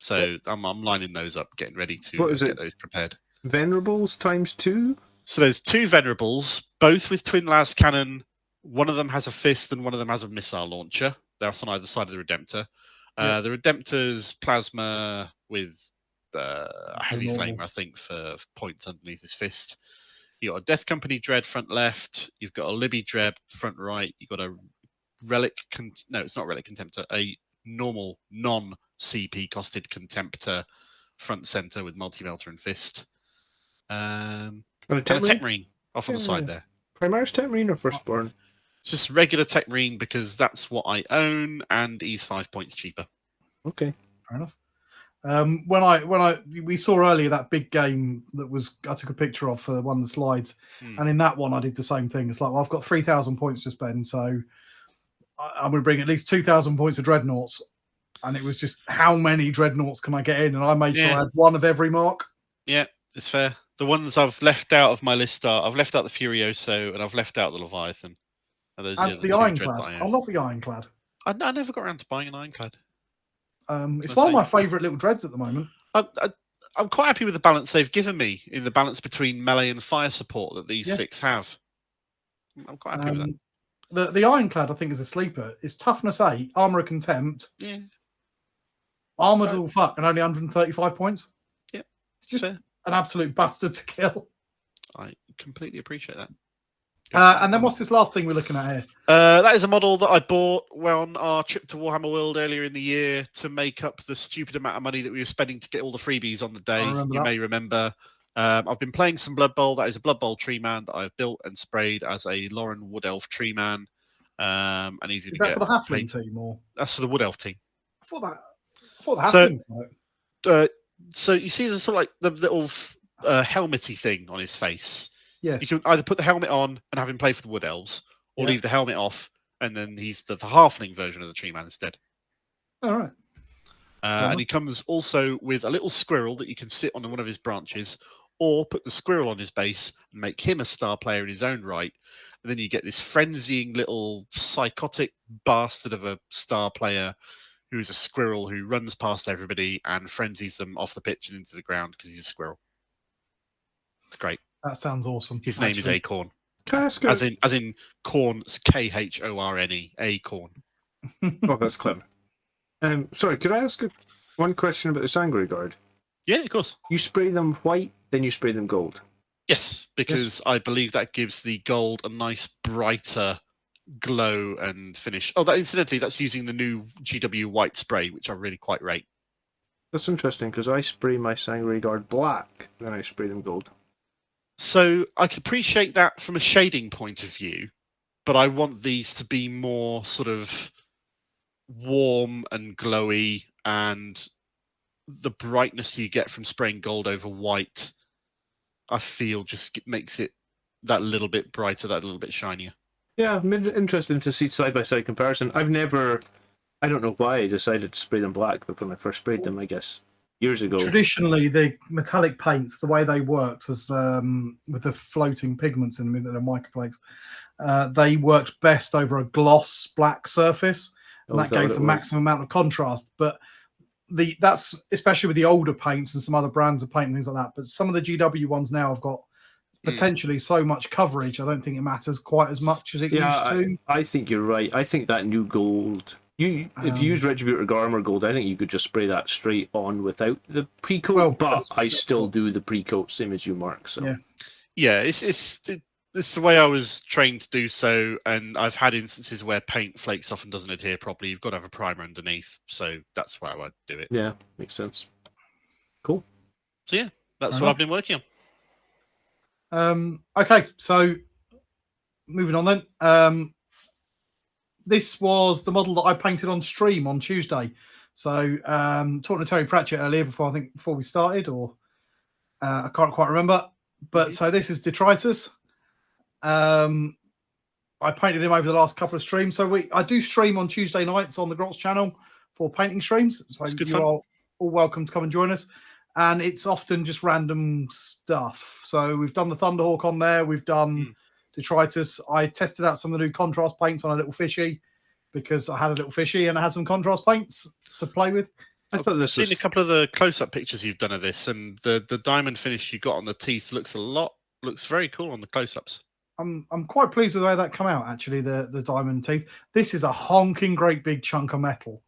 So I'm lining those up, getting ready to get those prepared. Venerables ×2? So there's 2 Venerables, both with Twin Las Cannon. One of them has a fist and one of them has a missile launcher. They're on either side of the Redemptor. The Redemptor's plasma with a heavy flamer, I think, for points underneath his fist. You've got a Death Company Dread front left. You've got a Libby Dread front right. You've got a Relic... no, it's not Relic Contemptor. A normal, non-CP costed Contemptor front center with multi-melter and fist. And a Tech Marine off on the side there. Primaris Tech Marine or Firstborn? It's just regular Tech Marine because that's what I own, and he's 5 points cheaper. Okay, fair enough. When we saw earlier that big game that I took a picture of for one of the slides, and in that one I did the same thing. It's like, well, I've got 3,000 points to spend, so I'm going to bring at least 2,000 points of dreadnoughts, and it was just how many dreadnoughts can I get in, and I made sure I had one of every mark. Yeah, it's fair. The ones I've left out of my list are I've left out the Furioso and I've left out the Leviathan. And those are the Ironclad. I love the Ironclad. I never got around to buying an Ironclad. It's one of my favourite little dreads at the moment. I'm quite happy with the balance they've given me in the balance between melee and fire support that these 6 have. I'm quite happy with that. The Ironclad, I think, is a sleeper. It's toughness 8, armour of contempt. Yeah. Armoured little fuck, and only 135 points. Yeah. It's just an absolute bastard to kill. I completely appreciate that. And then what's this last thing we're looking at here? That is a model that I bought on our trip to Warhammer World earlier in the year to make up the stupid amount of money that we were spending to get all the freebies on the day. You may remember. I've been playing some Blood Bowl. That is a Blood Bowl tree man that I've built and sprayed as a Lauren Wood Elf tree man. And easy to get. Is that for the Halfling team? Or? That's for the Wood Elf team. I thought the Halfling so you see the sort of like the little helmety thing on his face. Yes. You can either put the helmet on and have him play for the Wood Elves, or leave the helmet off, and then he's the halfling version of the tree man instead. All right. And he comes also with a little squirrel that you can sit on one of his branches, or put the squirrel on his base and make him a star player in his own right. And then you get this frenzying little psychotic bastard of a star player who is a squirrel who runs past everybody and frenzies them off the pitch and into the ground because he's a squirrel. It's great. That sounds awesome. His name is Acorn. Can I ask as in corn, Khorne, Acorn. Oh, that's clever. Sorry, could I ask one question about the Sangre Guard? Yeah, of course. You spray them white, then you spray them gold. Yes, because I believe that gives the gold a nice brighter glow and finish. Oh, incidentally, that's using the new GW white spray, which I really quite rate. That's interesting because I spray my Sangre Guard black, then I spray them gold. So I can appreciate that from a shading point of view, but I want these to be more sort of warm and glowy, and the brightness you get from spraying gold over white, I feel just makes it that little bit brighter, that little bit shinier. Yeah, interesting to see side-by-side comparison. I don't know why I decided to spray them black when I first sprayed them, I guess, years ago. Traditionally, the metallic paints, the way they worked as with the floating pigments in them, that are microflakes, they worked best over a gloss black surface, and that gave the maximum amount of contrast. But that's especially with the older paints and some other brands of paint and things like that. But some of the GW ones now have got potentially so much coverage. I don't think it matters quite as much as it used to. I think you're right. I think that new gold. If you use Retributor Garmer Gold, I think you could just spray that straight on without the pre-coat, but I still do the pre-coat, same as you, Mark. So. Yeah, it's the way I was trained to do so, and I've had instances where paint flakes off and doesn't adhere properly. You've got to have a primer underneath, so that's why I would do it. Yeah, makes sense. Cool. So yeah, that's what I've been working on. Okay, so moving on then. This was the model that I painted on stream on Tuesday. So talking to Terry Pratchett earlier before we started, or I can't quite remember. But so this is Detritus. I painted him over the last couple of streams. So I do stream on Tuesday nights on the Grots channel for painting streams. So you are all welcome to come and join us. And it's often just random stuff. So we've done the Thunderhawk on there. We've done Detritus. I tested out some of the new contrast paints on a little fishy because I had a little fishy and I had some contrast paints to play with. I've seen a couple of the close-up pictures you've done of this, and the diamond finish you got on the teeth looks very cool on the close-ups. I'm quite pleased with the way that come out, actually, the diamond teeth. This is a honking great big chunk of metal.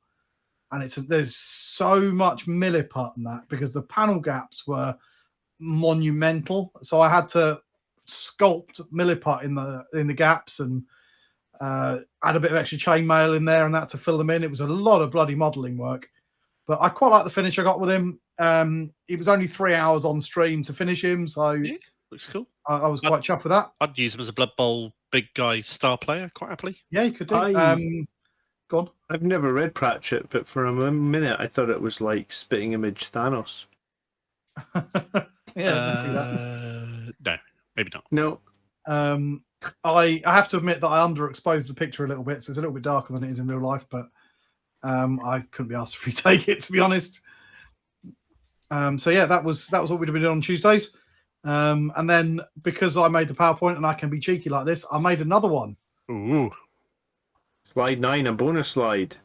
And there's so much milliput in that because the panel gaps were monumental. So I had to sculpt milliput in the gaps and add a bit of extra chainmail in there and that to fill them in. It was a lot of bloody modelling work. But I quite like the finish I got with him. It was only 3 hours on stream to finish him, so looks cool. I was quite chuffed with that. I'd use him as a Blood Bowl big guy star player quite happily. Yeah, you could do. Go on. I've never read Pratchett, but for a minute I thought it was like spitting image Thanos. No, maybe not. No. I have to admit that I underexposed the picture a little bit, so it's a little bit darker than it is in real life, but I couldn't be asked to retake it, to be honest. So yeah, that was what we'd have been doing on Tuesdays. And then because I made the PowerPoint and I can be cheeky like this, I made another one. Ooh. Slide 9, a bonus slide.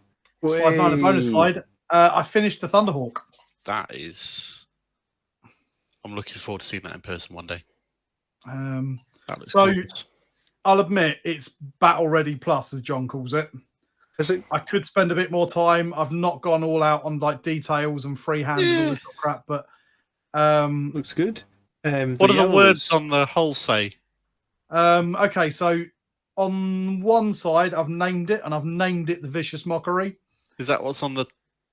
Slide 9, a bonus slide. I finished the Thunderhawk. That is... I'm looking forward to seeing that in person one day. That looks gorgeous. I'll admit it's Battle Ready Plus, as John calls it. Is it? I could spend a bit more time. I've not gone all out on like details and freehand and all this sort of crap, but looks good. What do the words on the hull say? Okay, so on one side I've named it, and I've named it the Vicious Mockery. Is that what's on the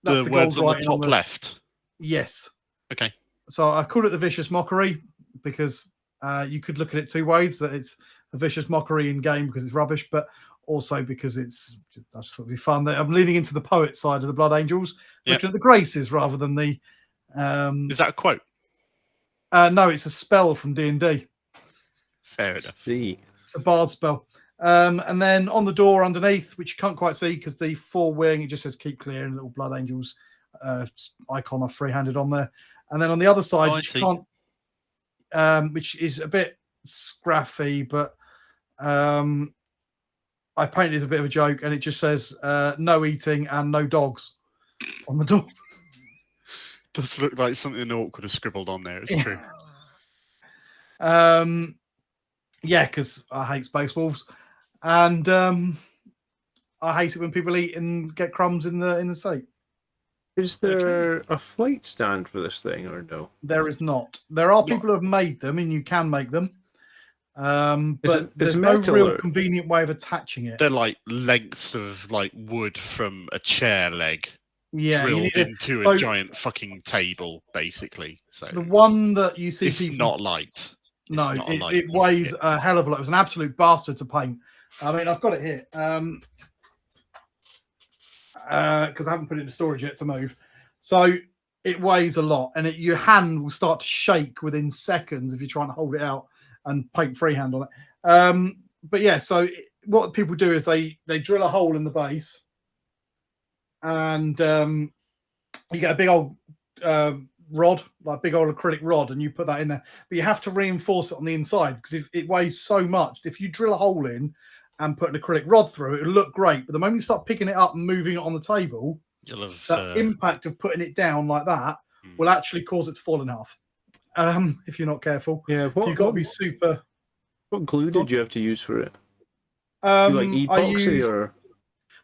words on the top left? Yes. Okay. So I called it the Vicious Mockery because you could look at it two ways, that it's a vicious mockery in game because it's rubbish, but also because it's just thought it'd be fun. I'm leaning into the poet side of the Blood Angels, looking at the graces rather than the... Is that a quote? No, it's a spell from D&D. Fair enough. It's a bard spell. And then on the door underneath, which you can't quite see because the four-wing, it just says keep clear, and little Blood Angels icon I've freehanded on there. And then on the other side, which is a bit scruffy, but I painted a bit of a joke, and it just says no eating and no dogs on the door. Does look like something awkward has scribbled on there. It's true. Yeah, because I hate Space Wolves, and I hate it when people eat and get crumbs in the seat. Is there a flight stand for this thing, or no? There is not. There are people who have made them, and you can make them. But there's no real convenient way of attaching it. They're like lengths of like wood from a chair leg, drilled into a giant fucking table, basically. So the one that you see, it's not light. No, it weighs a hell of a lot. It was an absolute bastard to paint. I mean, I've got it here. Because I haven't put it in storage yet to move. So it weighs a lot, and your hand will start to shake within seconds if you're trying to hold it out and paint freehand on it. But yeah, so what people do is they drill a hole in the base, and you get a big old rod, like big old acrylic rod, and you put that in there. But you have to reinforce it on the inside because if it weighs so much, if you drill a hole in and put an acrylic rod through it, it'll look great. But the moment you start picking it up and moving it on the table, you'll have that impact of putting it down like that will actually cause it to fall in half. If you're not careful. Yeah, so you've got to be super... What glue did you have to use for it? Like epoxy or...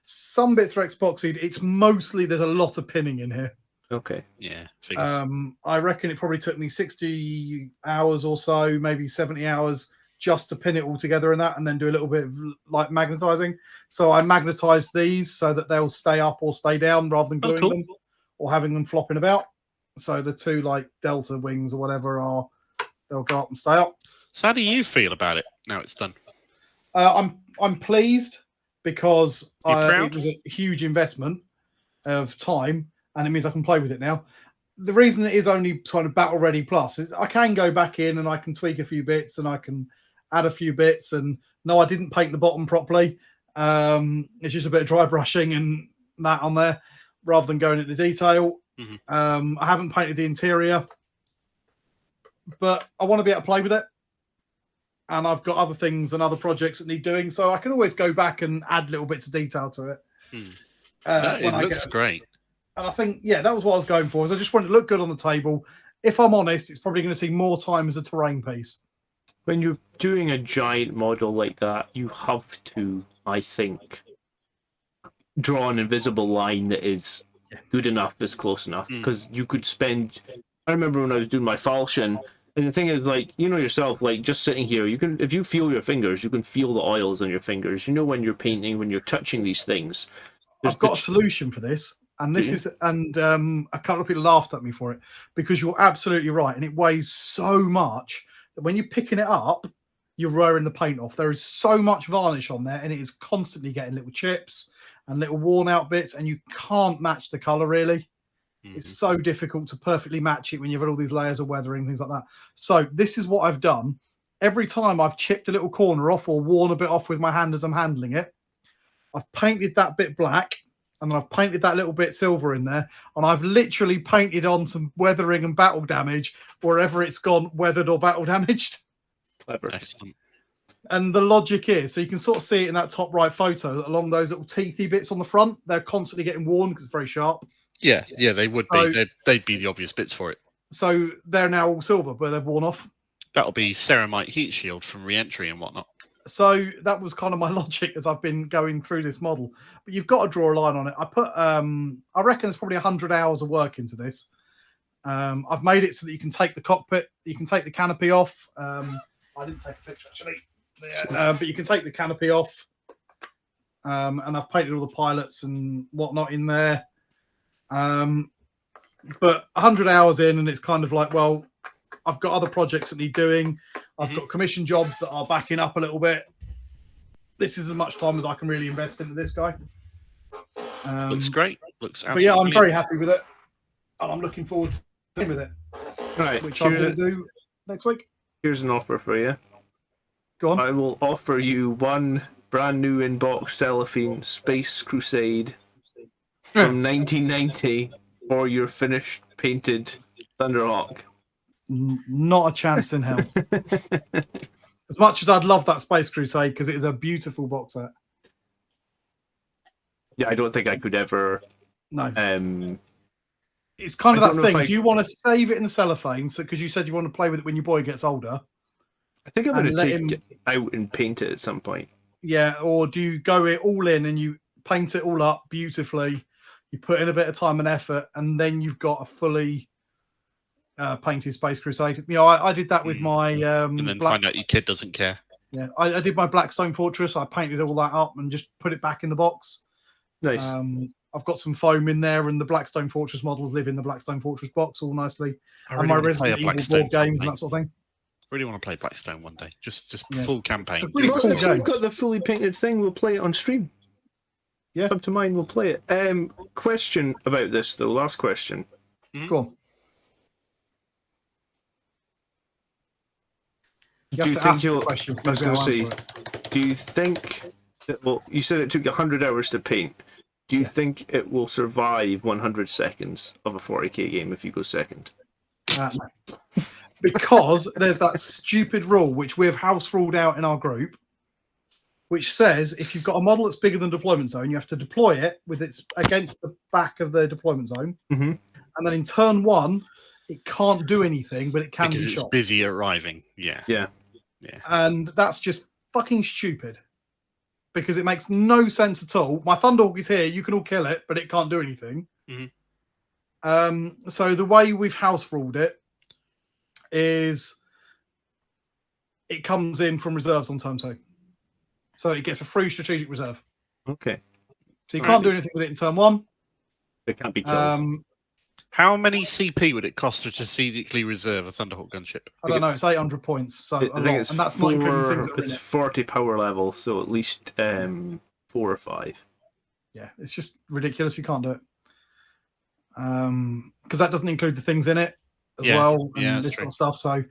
Some bits are epoxied. It's mostly, there's a lot of pinning in here. Okay. Yeah. I reckon it probably took me 60 hours or so, maybe 70 hours, just to pin it all together in that, and then do a little bit of like magnetizing. So I magnetized these so that they'll stay up or stay down rather than gluing them or having them flopping about. So the two like Delta wings or whatever they'll go up and stay up. So how do you feel about it now it's done? I'm pleased because it was a huge investment of time, and it means I can play with it now. The reason it is only kind of Battle Ready Plus is I can go back in and I can tweak a few bits and I can add a few bits. And no, I didn't paint the bottom properly. It's just a bit of dry brushing and that on there rather than going into detail. I haven't painted the interior, but I want to be able to play with it. And I've got other things and other projects that need doing, so I can always go back and add little bits of detail to it. It looks great. And I think, that was what I was going for. Is I just wanted to look good on the table. If I'm honest, it's probably going to see more time as a terrain piece. When you're doing a giant model like that, you have to, I think, draw an invisible line that is good enough, is close enough. Because you could spend... I remember when I was doing my falchion, and the thing is, like, you know yourself, like, just sitting here, you can, if you feel your fingers, you can feel the oils on your fingers. You know when you're painting, when you're touching these things. I've got a solution for this. And this is, and a couple of people laughed at me for it because you're absolutely right. And it weighs so much that when you're picking it up, you're wearing the paint off. There is so much varnish on there, and it is constantly getting little chips and little worn out bits, and you can't match the color really. It's so difficult to perfectly match it when you've got all these layers of weathering, things like that. So this is what I've done. Every time I've chipped a little corner off or worn a bit off with my hand as I'm handling it, I've painted that bit black, and then I've painted that little bit silver in there, and I've literally painted on some weathering and battle damage wherever it's gone weathered or battle damaged. Clever. Excellent. And the logic is, so you can sort of see it in that top right photo, that along those little teethy bits on the front, they're constantly getting worn because it's very sharp. Yeah, they would be. They'd be the obvious bits for it. So they're now all silver, but they've worn off. That'll be ceramite heat shield from re-entry and whatnot. So that was kind of my logic as I've been going through this model. But you've got to draw a line on it. I put, I reckon it's probably 100 hours of work into this. I've made it so that you can take the cockpit, you can take the canopy off. I didn't take a picture actually, but you can take the canopy off. And I've painted all the pilots and whatnot in there. But 100 hours in, and it's kind of like, well, I've got other projects that need doing. I've got commission jobs that are backing up a little bit. This is as much time as I can really invest into this guy. Looks great. Looks but yeah, I'm brilliant. very happy with it, and I'm looking forward to doing with it. Right, which I'm going to do next week. Here's an offer for you. Go on. I will offer you one brand new in-box cellophane Space Crusade from 1990 for your finished painted Thunderhawk. Not a chance in hell. As much as I'd love that Space Crusade, because it is a beautiful box set. Yeah, I don't think I could ever. No. It's I kind of that don't know thing. if Do you want to save it in the cellophane? So, because you said you want to play with it when your boy gets older. I think I'm going And to let take it out and paint it at some point. Yeah, or do you go it all in and you paint it all up beautifully? You put in a bit of time and effort, and then you've got a fully painted Space Crusade. You know, I did that with my and then find out your kid doesn't care. Yeah, I did my Blackstone Fortress. I painted all that up and just put it back in the box. Nice. I've got some foam in there, and the Blackstone Fortress models live in the Blackstone Fortress box all nicely. I And really my want to play a Resident Evil Blackstone board games one and day. that sort of thing. Really want to play Blackstone one day. Just Yeah. full campaign. It's a really Well, cool if game. you've got the fully painted thing, we'll play it on stream. Yeah. Come to mind, we'll play it. Question about this, though. Last question. Go on. You Do have you to think ask the you'll... question I was for going me to to say, be able to answer it. do you think... Well, you said it took 100 hours to paint. Do you think it will survive 100 seconds of a 40k game if you go second? No. Because there's that stupid rule which we've house ruled out in our group, which says if you've got a model that's bigger than deployment zone, you have to deploy it with its against the back of the deployment zone, Mhm. and then in turn one, it can't do anything, but it can because be it's shot. busy arriving. Yeah. Yeah. And that's just fucking stupid. Because it makes no sense at all. My Thunderhawk is here, you can all kill it, but it can't do anything. So the way we've house ruled it is it comes in from reserves on turn 2. So it gets a free strategic reserve. Okay. So you All can't right. do anything with it in turn 1. It can't be killed. How many CP would it cost to strategically reserve a Thunderhawk gunship? I don't know, it's 800 points. So I a lot. think it's And that's not including things that are in it's it. 40 power level, so at least 4 or 5. Yeah, it's just ridiculous. You can't do it. Because that doesn't include the things in it as Yeah. well, and Yeah, this that's sort of stuff. So,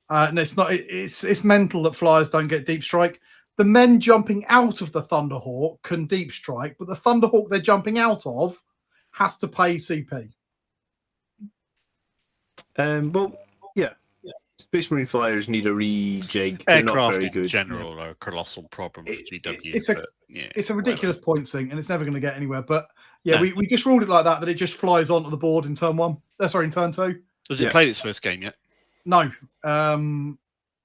and it's not. It's mental that flyers don't get deep strike. The men jumping out of the Thunderhawk can deep strike, but the Thunderhawk they're jumping out of has to pay CP. Well, yeah. Space Marine flyers need a rejig. They're not Aircraft very in good. general are a colossal problem for GW. it's a- but, yeah, It's a ridiculous point thing, and it's never going to get anywhere. But yeah, No. we just ruled it like that it just flies onto the board in turn 1. Sorry, in turn 2. Has it Yeah. played its first game yet? No.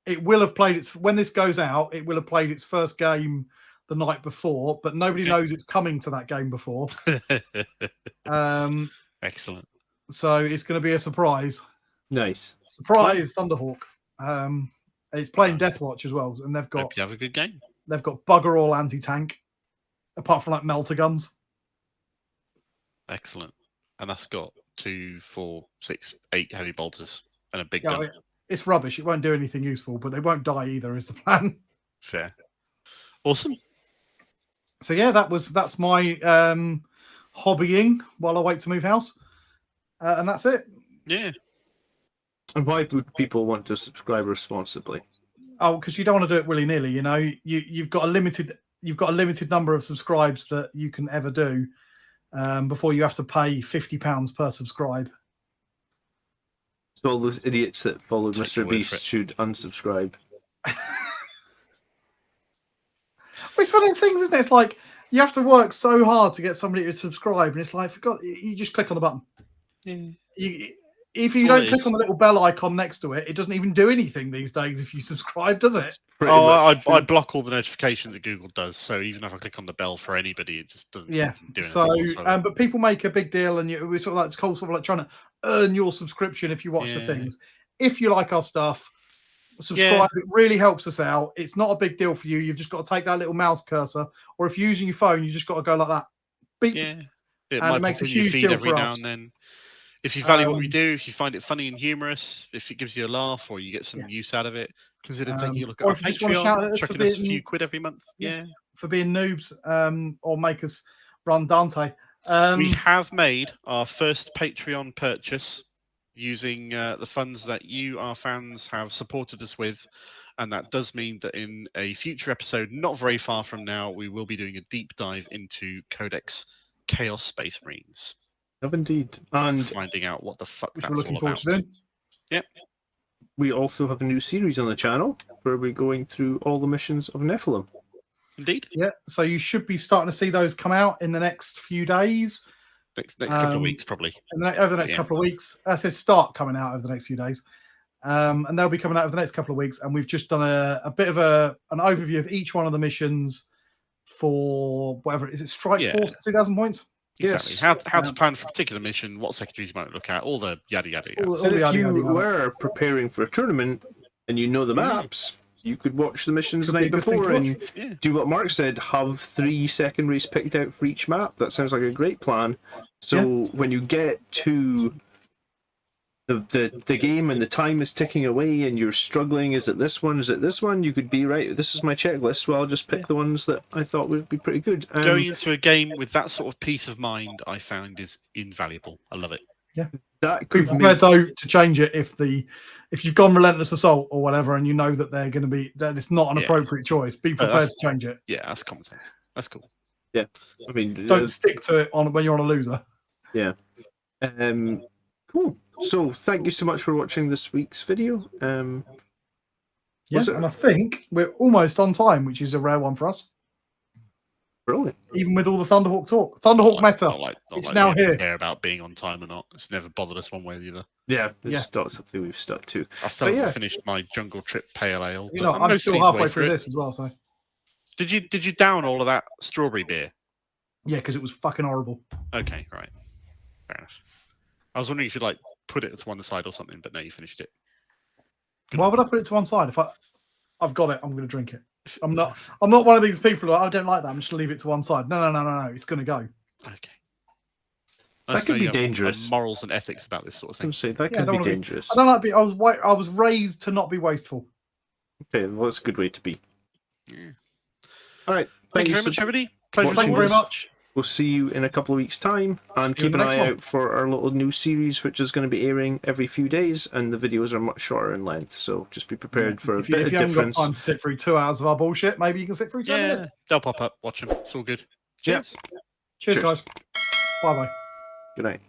It will have played its when this goes out. It will have played its first game the night before, but nobody Okay. knows it's coming to that game before. Excellent. So it's going to be a surprise. Nice. Surprise, Thunderhawk. It's playing Deathwatch as well, and they've got Hope you have a good game. bugger all anti-tank, apart from like melter guns. Excellent. And that's got 2, 4, 6, 8 heavy bolters and a big Yeah, gun. it's rubbish. It won't do anything useful, but they won't die either. Is the plan? Fair. Awesome. So yeah, that's my hobbying while I wait to move house, and that's it. Yeah. And why would people want to subscribe responsibly? Oh, because you don't want to do it willy nilly. You know, you've got a limited number of subscribes that you can ever do before you have to pay £50 per subscribe. So all those idiots that followed Mr. Beast should unsubscribe. It's one of the things, isn't it? It's like you have to work so hard to get somebody to subscribe, and it's like, you just click on the button. Yeah. If you don't click on the little bell icon next to it, it doesn't even do anything these days if you subscribe, does it? I block all the notifications that Google does, so even if I click on the bell for anybody, it just doesn't do anything. So, but people make a big deal, and we're sort of like, it's called sort of like trying to earn your subscription if you watch the things. If you like our stuff, subscribe. It really helps us out. It's not a big deal for you. You've just got to take that little mouse cursor, or if you're using your phone, you just got to go like that. Beep. Yeah, it makes a huge deal every for now us. and then. If you value what we do, if you find it funny and humorous, if it gives you a laugh or you get some use out of it, consider taking a look at our Patreon, chucking us a few quid every month. Yeah, for being noobs, or make us run Dante. We have made our first Patreon purchase using the funds that you, our fans, have supported us with. And that does mean that in a future episode, not very far from now, we will be doing a deep dive into Codex Chaos Space Marines. Have indeed. And finding out what the fuck which that's we're looking all forward about. to doing. Yep. We also have a new series on the channel where we're going through all the missions of Nephilim. Indeed. Yeah, so you should be starting to see those come out in the next few days. Next couple of weeks, probably. Over the next couple of weeks. I said start coming out over the next few days. And they'll be coming out over the next couple of weeks. And we've just done a bit of an overview of each one of the missions for whatever it is. It's Strike Force, 2,000 points? Exactly. Yes. How to plan for a particular mission, what secretaries you might look at, all the yada yada. And if you were preparing for a tournament and you know the maps, you could watch the missions the night before and do what Mark said, have 3 secondaries picked out for each map. That sounds like a great plan. So when you get to the game and the time is ticking away and you're struggling, is it this one, is it this one, you could be right, this is my checklist, so I'll just pick the ones that I thought would be pretty good. Going into a game with that sort of peace of mind, I found, is invaluable. I love it. Yeah, that could be prepared though to change it if you've gone Relentless Assault or whatever and you know that they're going to be, that it's not an appropriate choice, be prepared to change it. Yeah, that's common sense. That's cool. Yeah, I mean, don't stick to it when you're on a loser. Yeah. Cool. So, thank you so much for watching this week's video. And I think we're almost on time, which is a rare one for us. Brilliant. Even with all the Thunderhawk talk. Thunderhawk meta. It's now here. Care about being on time or not. It's never bothered us one way or the other. Yeah, it's not something we've stuck to. I still haven't finished my Jungle Trip Pale Ale. You know, I'm still halfway through this as well. So, did you down all of that strawberry beer? Yeah, because it was fucking horrible. Okay, right. Fair enough. I was wondering if you'd put it to one side or something, but no, you finished it. Why would I put it to one side? If I've got it, I'm going to drink it. I'm not one of these people I don't like that. I'm just going to leave it to one side. No. It's going to go. Okay. That could be dangerous. Morals and ethics about this sort of thing. Say that could be dangerous. I don't like being. I was raised to not be wasteful. Okay, well, that's a good way to be. Yeah. All right. Thank you very much, everybody. Pleasure. Thank you very much. We'll see you in a couple of weeks' time, and keep an eye out for our little new series, which is going to be airing every few days, and the videos are much shorter in length, so just be prepared for a bit of difference. If you haven't got time to sit through 2 hours of our bullshit, maybe you can sit through 10 minutes. They'll pop up. Watch them. It's all good. Cheers. Cheers, guys. Bye-bye. Good night.